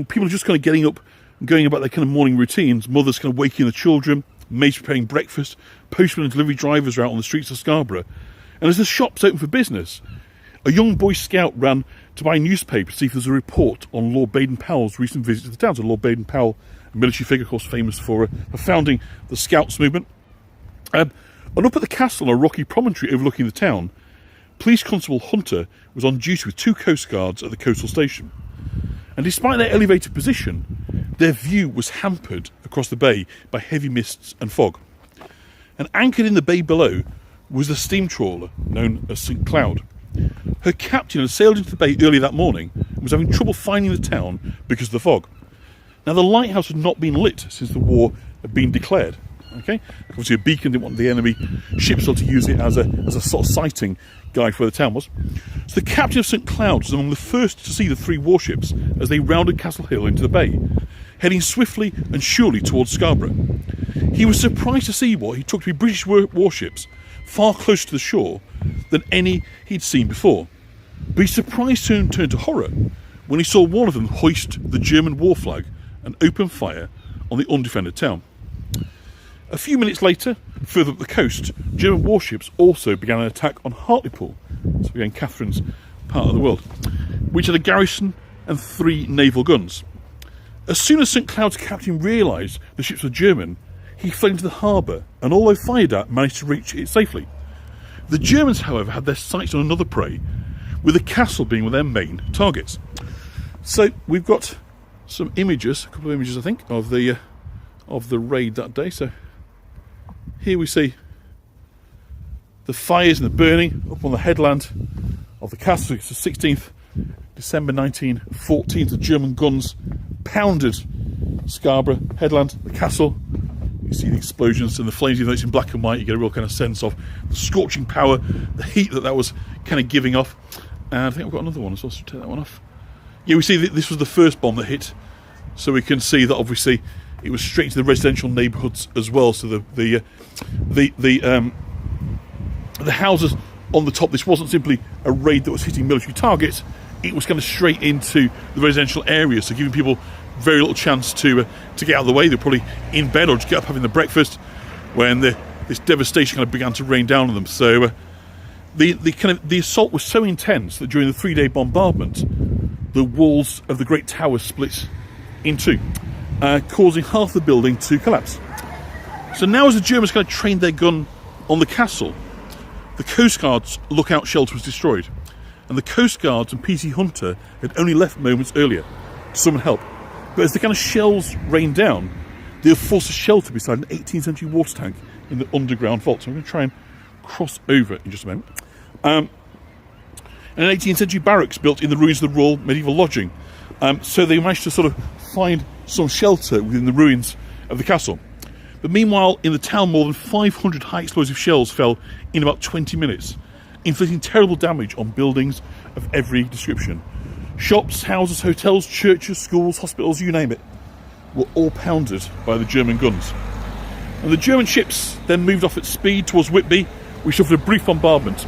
people are just kind of getting up and going about their kind of morning routines. Mothers kind of waking the children, maids preparing breakfast, postmen and delivery drivers are out on the streets of Scarborough. And as the shops open for business, a young Boy Scout ran to buy a newspaper to see if there's a report on Lord Baden-Powell's recent visit to the town. So Lord Baden-Powell, a military figure, of course, famous for founding the Scouts movement. And up at the castle on a rocky promontory overlooking the town, Police Constable Hunter was on duty with 2 coast guards at the coastal station. And despite their elevated position, their view was hampered across the bay by heavy mists and fog. And anchored in the bay below was the steam trawler known as St Cloud. Her captain had sailed into the bay early that morning and was having trouble finding the town because of the fog. Now, the lighthouse had not been lit since the war had been declared. Okay, obviously a beacon didn't want the enemy ships to use it as a sort of sighting guide for where the town was. So the captain of St Cloud was among the first to see the 3 warships as they rounded Castle Hill into the bay, heading swiftly and surely towards Scarborough. He was surprised to see what he took to be British warships far closer to the shore than any he'd seen before. But his surprise soon turned to horror when he saw one of them hoist the German war flag and open fire on the undefended town. A few minutes later, further up the coast, German warships also began an attack on Hartlepool, so again Catherine's part of the world, which had a garrison and 3 naval guns. As soon as St Cloud's captain realised the ships were German, he fled into the harbour and, although fired at, managed to reach it safely. The Germans, however, had their sights on another prey, with the castle being one of their main targets. So we've got some images, a couple of images I think, of the raid that day. So here we see the fires and the burning up on the headland of the castle. It's the 16th December 1914. The German guns pounded Scarborough headland, the castle. You see the explosions and the flames, even though it's in black and white, you get a real kind of sense of the scorching power, the heat that was kind of giving off. And I think I've got another one as well, so take that one off. Yeah, we see that this was the first bomb that hit, so we can see that obviously it was straight to the residential neighbourhoods as well. So the houses on the top. This wasn't simply a raid that was hitting military targets. It was kind of straight into the residential areas, so giving people very little chance to get out of the way. They're probably in bed or just get up having their breakfast when this devastation kind of began to rain down on them. So the assault was so intense that during the 3-day bombardment, the walls of the Great Tower split in 2, causing half the building to collapse. So now, as the Germans kind of trained their gun on the castle, the Coast Guard's lookout shelter was destroyed, and the Coast Guards and PC Hunter had only left moments earlier to summon help. But as the kind of shells rained down, they were forced to shelter beside an 18th century water tank in the underground vault. So I'm going to try and cross over in just a moment. And an 18th century barracks built in the ruins of the Royal Medieval Lodging. So they managed to sort of find some shelter within the ruins of the castle. But meanwhile, in the town, more than 500 high explosive shells fell in about 20 minutes, inflicting terrible damage on buildings of every description. Shops, houses, hotels, churches, schools, hospitals, you name it, were all pounded by the German guns. And the German ships then moved off at speed towards Whitby, which suffered a brief bombardment.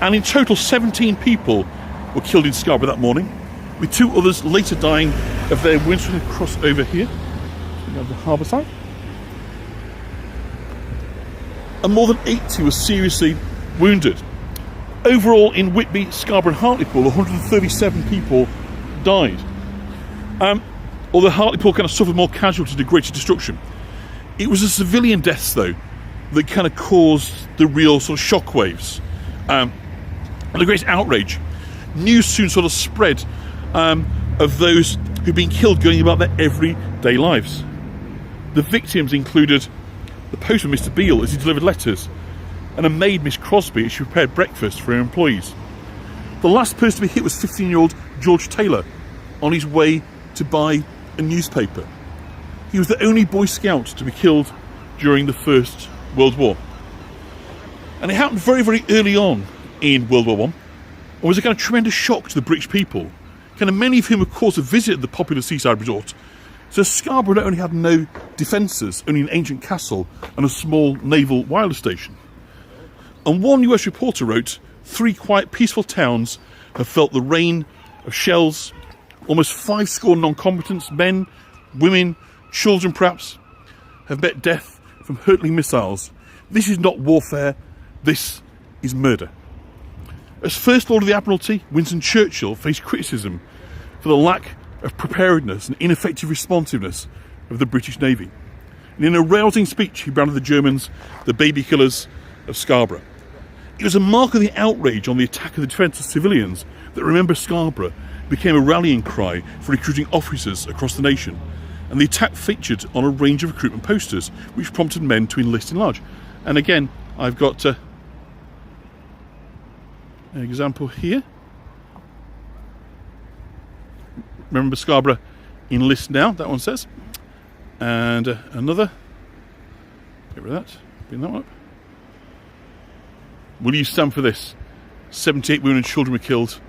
And in total, 17 people were killed in Scarborough that morning, with 2 others later dying of their wounds. We're going to cross over here. We have the harbour side. And more than 80 were seriously wounded. Overall, in Whitby, Scarborough and Hartlepool, 137 people died. Although Hartlepool kind of suffered more casualties and greater destruction. It was the civilian deaths, though, that kind of caused the real sort of shockwaves and the great outrage. News soon sort of spread of those who'd been killed going about their everyday lives. The victims included the postman, Mr. Beale, as he delivered letters, and a maid, Miss Crosby, as she prepared breakfast for her employees. The last person to be hit was 15-year-old George Taylor on his way to buy a newspaper. He was the only Boy Scout to be killed during the First World War. And it happened very, very early on in World War I, and was a kind of tremendous shock to the British people, kind of many of whom, of course, had visited the popular seaside resort. So Scarborough not only had no defences, only an ancient castle and a small naval wireless station. And one US reporter wrote, 3 quiet, peaceful towns have felt the rain of shells, almost 50 non-combatants, men, women, children perhaps, have met death from hurtling missiles. This is not warfare, this is murder. As First Lord of the Admiralty, Winston Churchill faced criticism for the lack of preparedness and ineffective responsiveness of the British Navy. And in a rousing speech, he branded the Germans the baby killers of Scarborough. It was a mark of the outrage on the attack of the defence of civilians that Remember Scarborough became a rallying cry for recruiting officers across the nation. And the attack featured on a range of recruitment posters, which prompted men to enlist in large. And again, I've got An example here. Remember Scarborough enlist now, that one says. And another. Get rid of that. Bring that one up. Will you stand for this? 78 women and children were killed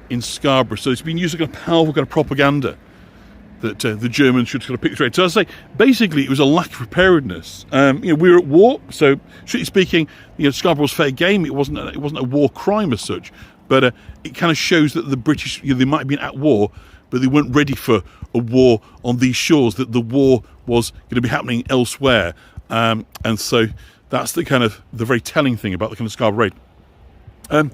in Scarborough. So it's been used as a kind of powerful kind of propaganda that the Germans should sort of pick trade. So I say, basically, it was a lack of preparedness. We were at war, so strictly speaking, Scarborough was fair game. It wasn't a war crime as such, but it kind of shows that the British, they might have been at war, but they weren't ready for a war on these shores. That the war was going to be happening elsewhere, and so that's the very telling thing about the kind of Scarborough raid.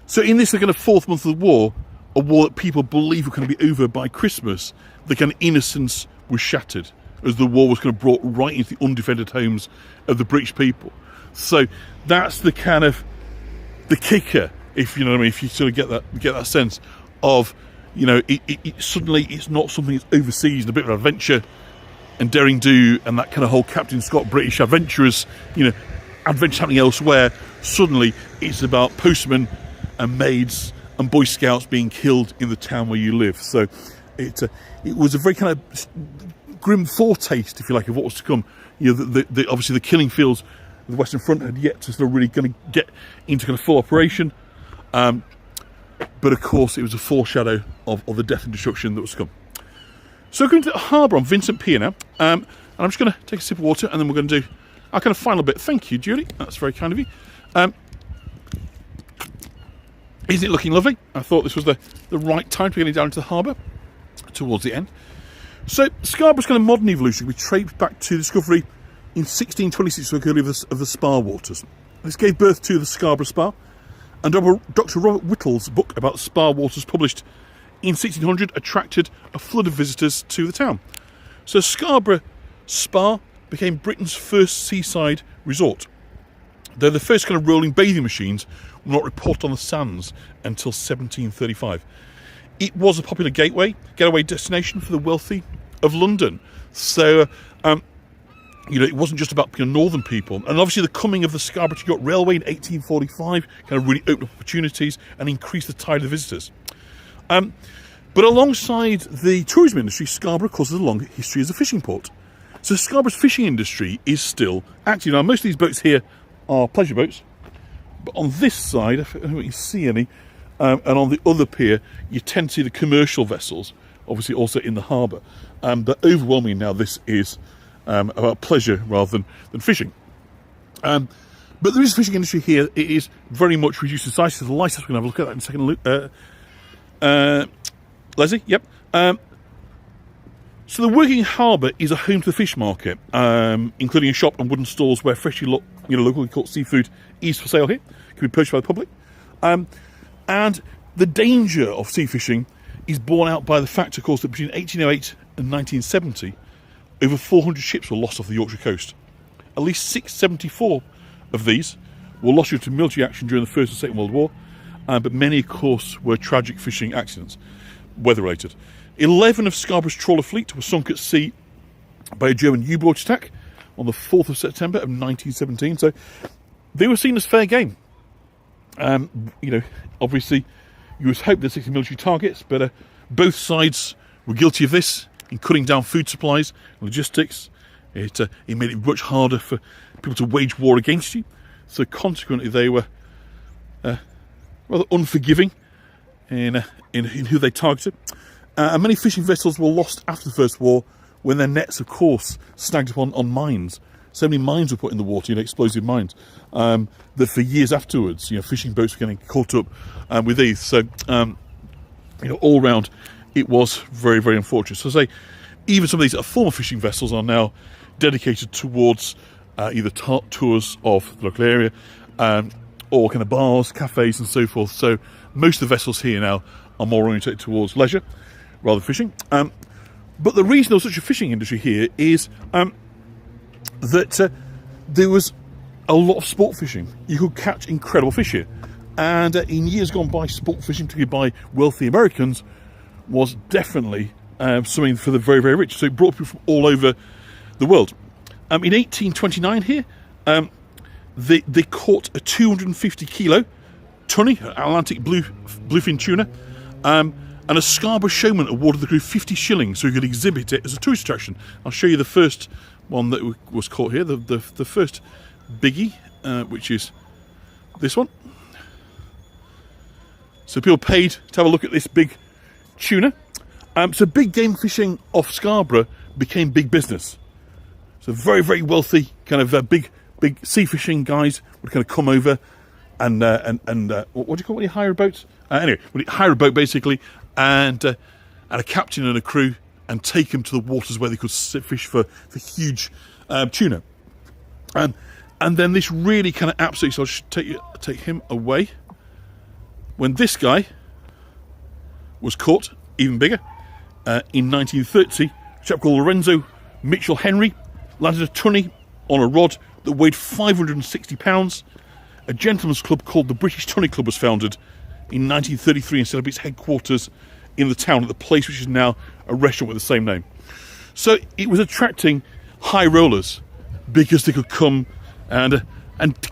So in this, the kind of fourth month of the war, a war that people believe were going to be over by Christmas, the kind of innocence was shattered as the war was kind of brought right into the undefended homes of the British people. So that's the kind of the kicker, if you know what I mean, if you sort of get that sense of, suddenly it's not something that's overseas, a bit of an adventure and daring do, and that kind of whole Captain Scott British adventurers, adventure happening elsewhere. Suddenly it's about postmen and maids and Boy Scouts being killed in the town where you live. So it was a very kind of grim foretaste, if you like, of what was to come. Obviously the killing fields of the Western Front had yet to sort of really going to get into kind of full operation. But of course it was a foreshadow of the death and destruction that was to come. So we're going to the harbour on Vincent Pier now. And I'm just going to take a sip of water, and then we're going to do our kind of final bit. Thank you, Julie. That's very kind of you. Isn't it looking lovely? I thought this was the right time to be getting down into the harbour towards the end. So Scarborough's kind of modern evolution we traced back to discovery in 1626 of the Spa waters. This gave birth to the Scarborough Spa, and Dr. Robert Whittle's book about Spa waters, published in 1600, attracted a flood of visitors to the town. So Scarborough Spa became Britain's first seaside resort, though the first kind of rolling bathing machines were not reported on the sands until 1735. It was a popular getaway destination for the wealthy of London. So, it wasn't just about northern people. And obviously the coming of the Scarborough to York Railway in 1845 kind of really opened up opportunities and increased the tide of visitors. But alongside the tourism industry, Scarborough, of course, has a long history as a fishing port. So Scarborough's fishing industry is still active. Now, most of these boats here are pleasure boats, but on this side, I don't know if you see any, and on the other pier, you tend to see the commercial vessels, obviously also in the harbour. But overwhelmingly now, this is about pleasure rather than fishing. But there is a fishing industry here. It is very much reduced in size. So the lighthouse, we're going to have a look at that in a second. Leslie, yep. So the working harbour is a home to the fish market, including a shop and wooden stalls where freshly locally caught seafood is for sale here. Can be purchased by the public. And the danger of sea fishing is borne out by the fact, of course, that between 1808 and 1970, over 400 ships were lost off the Yorkshire coast. At least 674 of these were lost due to military action during the First and Second World War, but many, of course, were tragic fishing accidents, weather-related. 11 of Scarborough's trawler fleet were sunk at sea by a German U-boat attack on the 4th of September of 1917, so they were seen as fair game. Obviously, you would hope they're 60 military targets, but both sides were guilty of this in cutting down food supplies and logistics. It made it much harder for people to wage war against you, so consequently they were rather unforgiving in who they targeted. And many fishing vessels were lost after the First War when their nets, of course, snagged upon on mines. So many mines were put in the water, explosive mines, that for years afterwards, fishing boats were getting caught up with these. So, all round, it was very, very unfortunate. So, say, even some of these former fishing vessels are now dedicated towards either tours of the local area or kind of bars, cafes, and so forth. So, most of the vessels here now are more oriented towards leisure rather than fishing. But the reason there's such a fishing industry here is that there was a lot of sport fishing. You could catch incredible fish here. And in years gone by, sport fishing, particularly by wealthy Americans, was definitely something for the very, very rich. So it brought people from all over the world. In 1829 here, they caught a 250 kilo tunny, Atlantic bluefin tuna, and a Scarborough showman awarded the crew 50 shillings so he could exhibit it as a tourist attraction. I'll show you the first one that was caught here, the first biggie, which is this one. So people paid to have a look at this big tuna. So big game fishing off Scarborough became big business. So very, very wealthy kind of big sea fishing guys would kind of come over and what do you call it when you hire a boat? Anyway, when you hire a boat basically, and a captain and a crew, and take them to the waters where they could fish for huge tuna. And then this really kind of absolutely, so I'll just take him away. When this guy was caught, even bigger, in 1930, a chap called Lorenzo Mitchell Henry landed a tunny on a rod that weighed 560 pounds. A gentleman's club called the British Tunny Club was founded in 1933 and set up its headquarters in the town at the place which is now a restaurant with the same name. So it was attracting high rollers because they could come and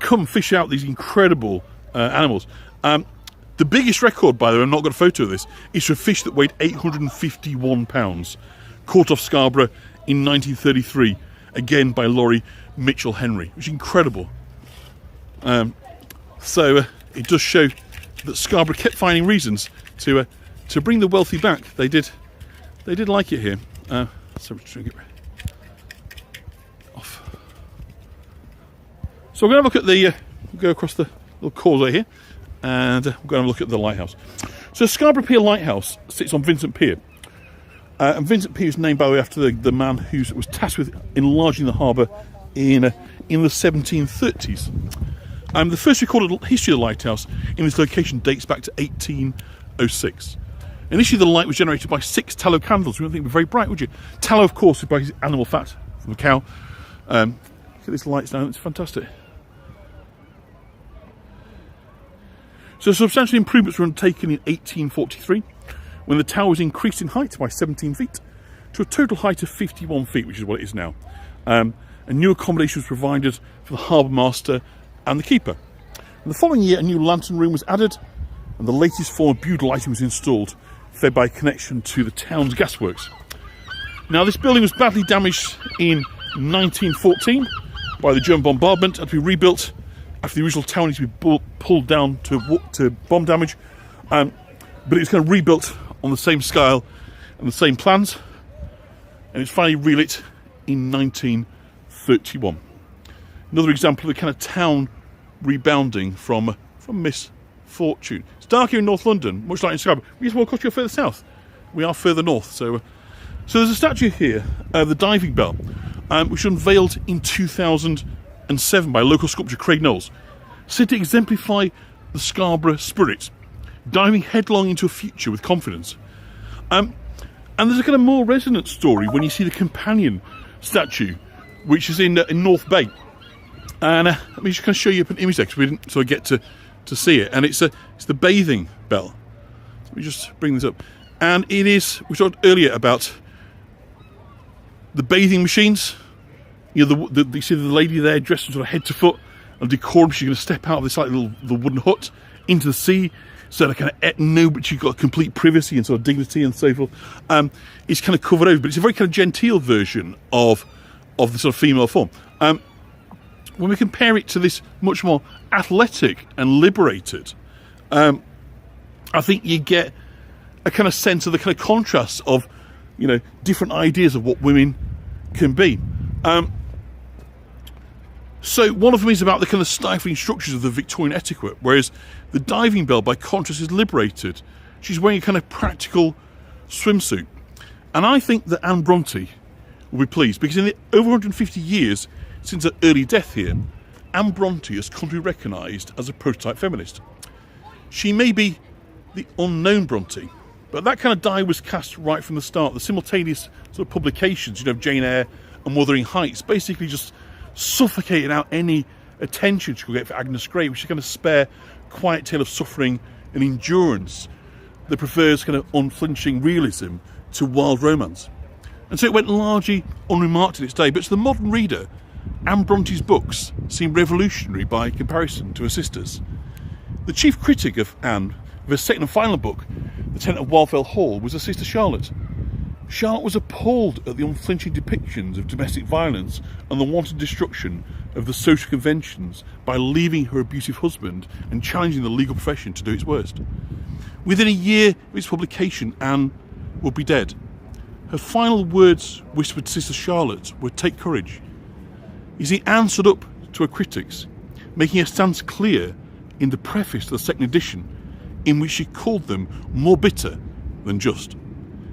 come fish out these incredible animals. The biggest record, by the way, I've not got a photo of this, is for a fish that weighed 851 pounds, caught off Scarborough in 1933, again by Laurie Mitchell Henry, which is incredible. So it does show that Scarborough kept finding reasons to bring the wealthy back. They did like it here. So we're trying to get off. So we're going to look at the go across the little causeway here, and we're going to look at the lighthouse. So Scarborough Pier Lighthouse sits on Vincent Pier, and Vincent Pier is named, by the way, after the man who was tasked with enlarging the harbour in the 1730s. The first recorded history of the lighthouse in this location dates back to 1806. Initially, the light was generated by 6 tallow candles. You wouldn't think it would be very bright, would you? Tallow, of course, is by animal fat from a cow. Look at these lights now, it's fantastic. So substantial improvements were undertaken in 1843 when the tower was increased in height by 17 feet to a total height of 51 feet, which is what it is now. And new accommodation was provided for the harbour master and the keeper. And the following year, a new lantern room was added, and the latest form of bugle lighting was installed, fed by connection to the town's gasworks. Now, this building was badly damaged in 1914 by the German bombardment and to be rebuilt after the original tower needed to be pulled down to bomb damage. But it was kind of rebuilt on the same scale and the same plans, and it's finally relit in 1931. Another example of the kind of town rebounding from misfortune. It's dark here in North London, much like in Scarborough. We just walk across here further south. We are further north. So there's a statue here of the diving bell, which was unveiled in 2007 by local sculptor Craig Knowles, said to exemplify the Scarborough spirit, diving headlong into a future with confidence. And there's a kind of more resonant story when you see the companion statue, which is in North Bay. And let me just kind of show you an image there, because we didn't sort of get to see it. And it's the bathing bell. Let me just bring this up. And it is, we talked earlier about the bathing machines. You know, you see the lady there dressed in sort of head to foot, and decorum. She's going to step out of this like little wooden hut into the sea, so that kind of no, but she's got complete privacy and sort of dignity and so forth. It's kind of covered over, but it's a very kind of genteel version of the sort of female form. When we compare it to this much more athletic and liberated, I think you get a kind of sense of the kind of contrast of, you know, different ideas of what women can be. So one of them is about the kind of stifling structures of the Victorian etiquette, whereas the diving bell, by contrast, is liberated. She's wearing a kind of practical swimsuit. And I think that Anne Bronte will be pleased, because in the over 150 years since her early death here, Anne Bronte has come to be recognised as a prototype feminist. She may be the unknown Bronte, but that kind of die was cast right from the start. The simultaneous sort of publications, you know, of Jane Eyre and Wuthering Heights, basically just suffocated out any attention she could get for Agnes Grey, which is kind of spare, quiet tale of suffering and endurance that prefers kind of unflinching realism to wild romance. And so it went largely unremarked in its day, but to the modern reader, Anne Bronte's books seem revolutionary by comparison to her sisters. The chief critic of Anne, of her second and final book, The Tenant of Wildfell Hall, was her sister Charlotte. Charlotte was appalled at the unflinching depictions of domestic violence and the wanton destruction of the social conventions by leaving her abusive husband and challenging the legal profession to do its worst. Within a year of its publication, Anne would be dead. Her final words whispered to sister Charlotte were, "Take courage." You see, Anne stood up to her critics, making her stance clear in the preface to the second edition, in which she called them more bitter than just,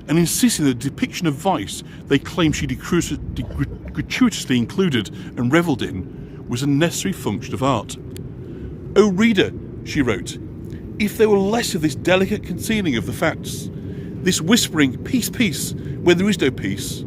and insisting that the depiction of vice they claimed she gratuitously included and revelled in was a necessary function of art. "O reader," she wrote, "if there were less of this delicate concealing of the facts, this whispering, peace, peace, where there is no peace,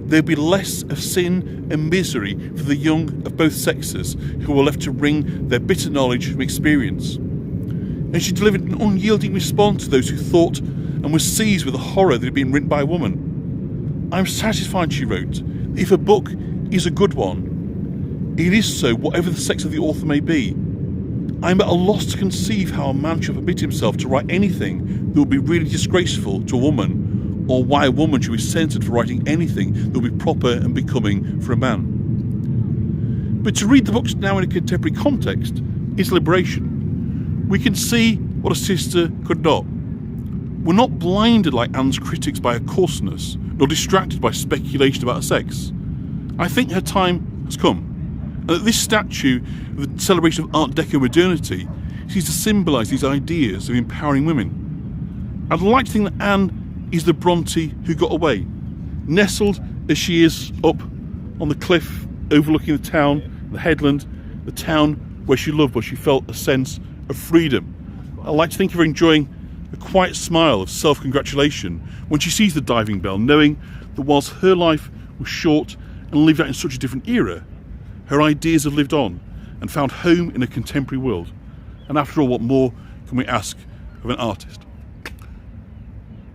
there would be less of sin and misery for the young of both sexes who were left to wring their bitter knowledge from experience." And she delivered an unyielding response to those who thought and were seized with the horror that had been written by a woman. "I am satisfied," she wrote, "that if a book is a good one, it is so whatever the sex of the author may be. I am at a loss to conceive how a man should permit himself to write anything that would be really disgraceful to a woman, or why a woman should be censored for writing anything that would be proper and becoming for a man." But to read the books now in a contemporary context is liberation. We can see what a sister could not. We're not blinded like Anne's critics by her coarseness, nor distracted by speculation about her sex. I think her time has come, and that this statue of the celebration of Art Deco modernity seems to symbolise these ideas of empowering women. I'd like to think that Anne is the Bronte who got away, nestled as she is up on the cliff overlooking the town, the headland, the town where she loved, where she felt a sense of freedom. I like to think of her enjoying a quiet smile of self-congratulation when she sees the diving bell, knowing that whilst her life was short and lived out in such a different era, her ideas have lived on and found home in a contemporary world. And after all, what more can we ask of an artist?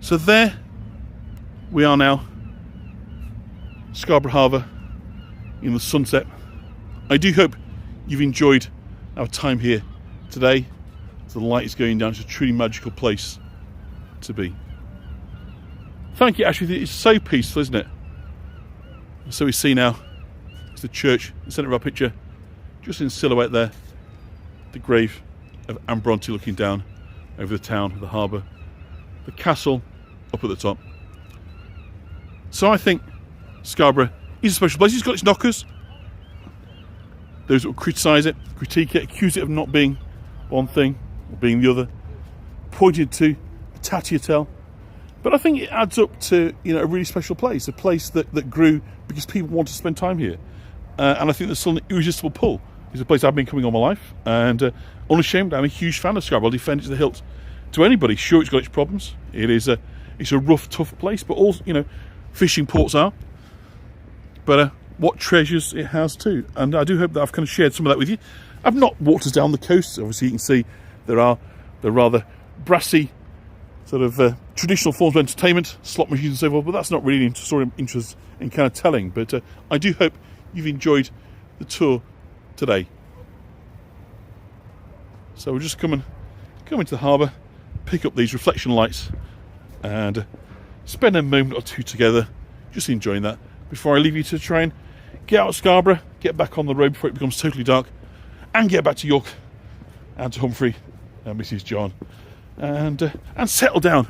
So there we are now, Scarborough Harbour in the sunset. I do hope you've enjoyed our time here today. The light is going down. It's a truly magical place to be. Thank you, Ashley. It's so peaceful, isn't it? So we see now, it's the church, the centre of our picture, just in silhouette there, the grave of Anne Bronte looking down over the town, the harbour, the castle up at the top. So I think Scarborough is a special place. It's got its knockers. Those that will criticise it, critique it, accuse it of not being one thing or being the other, pointed to a tattletale. But I think it adds up to, a really special place, a place that grew because people want to spend time here. And I think there's still an irresistible pull. It's a place I've been coming all my life, and unashamed, I'm a huge fan of Scarborough. I'll defend it to the hilt to anybody. Sure, it's got its problems. It's a rough, tough place, but all fishing ports are. But what treasures it has too. And I do hope that I've kind of shared some of that with you. I've not walked us down the coast. Obviously, you can see there are the rather brassy sort of traditional forms of entertainment, slot machines and so forth, but that's not really sort of interest in kind of telling. But I do hope you've enjoyed the tour today. So we'll just come into the harbour, pick up these reflection lights and spend a moment or two together just enjoying that before I leave you to try and get out of Scarborough, get back on the road before it becomes totally dark, and get back to York and to Humphrey and Mrs. John and settle down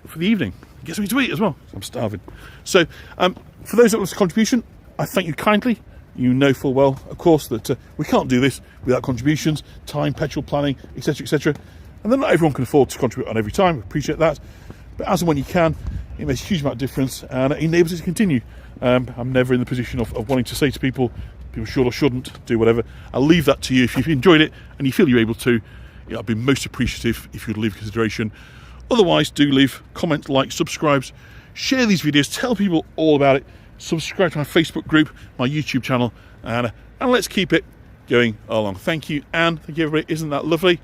for the evening. Get something to eat as well. I'm starving. So for those that want a contribution, I thank you kindly. You know full well, of course, that we can't do this without contributions, time, petrol planning, etc., etc. And then not everyone can afford to contribute on every time. I appreciate that. But as and when you can, it makes a huge amount of difference and it enables us to continue. I'm never in the position of wanting to say to people should or shouldn't do whatever. I'll leave that to you. If you've enjoyed it and you feel you're able to, I'd be most appreciative if you'd leave consideration. Otherwise, do leave comment, like, subscribe, share these videos, tell people all about it, subscribe to my Facebook group, my YouTube channel, and let's keep it going along. Thank you, Anne. Thank you, everybody. Isn't that lovely?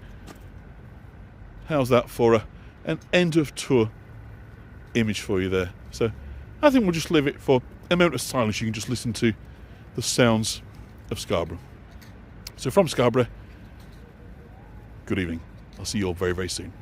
How's that for an end of tour image for you there? So I think we'll just leave it for a moment of silence. You can just listen to the sounds of Scarborough. So from Scarborough, good evening. I'll see you all very, very soon.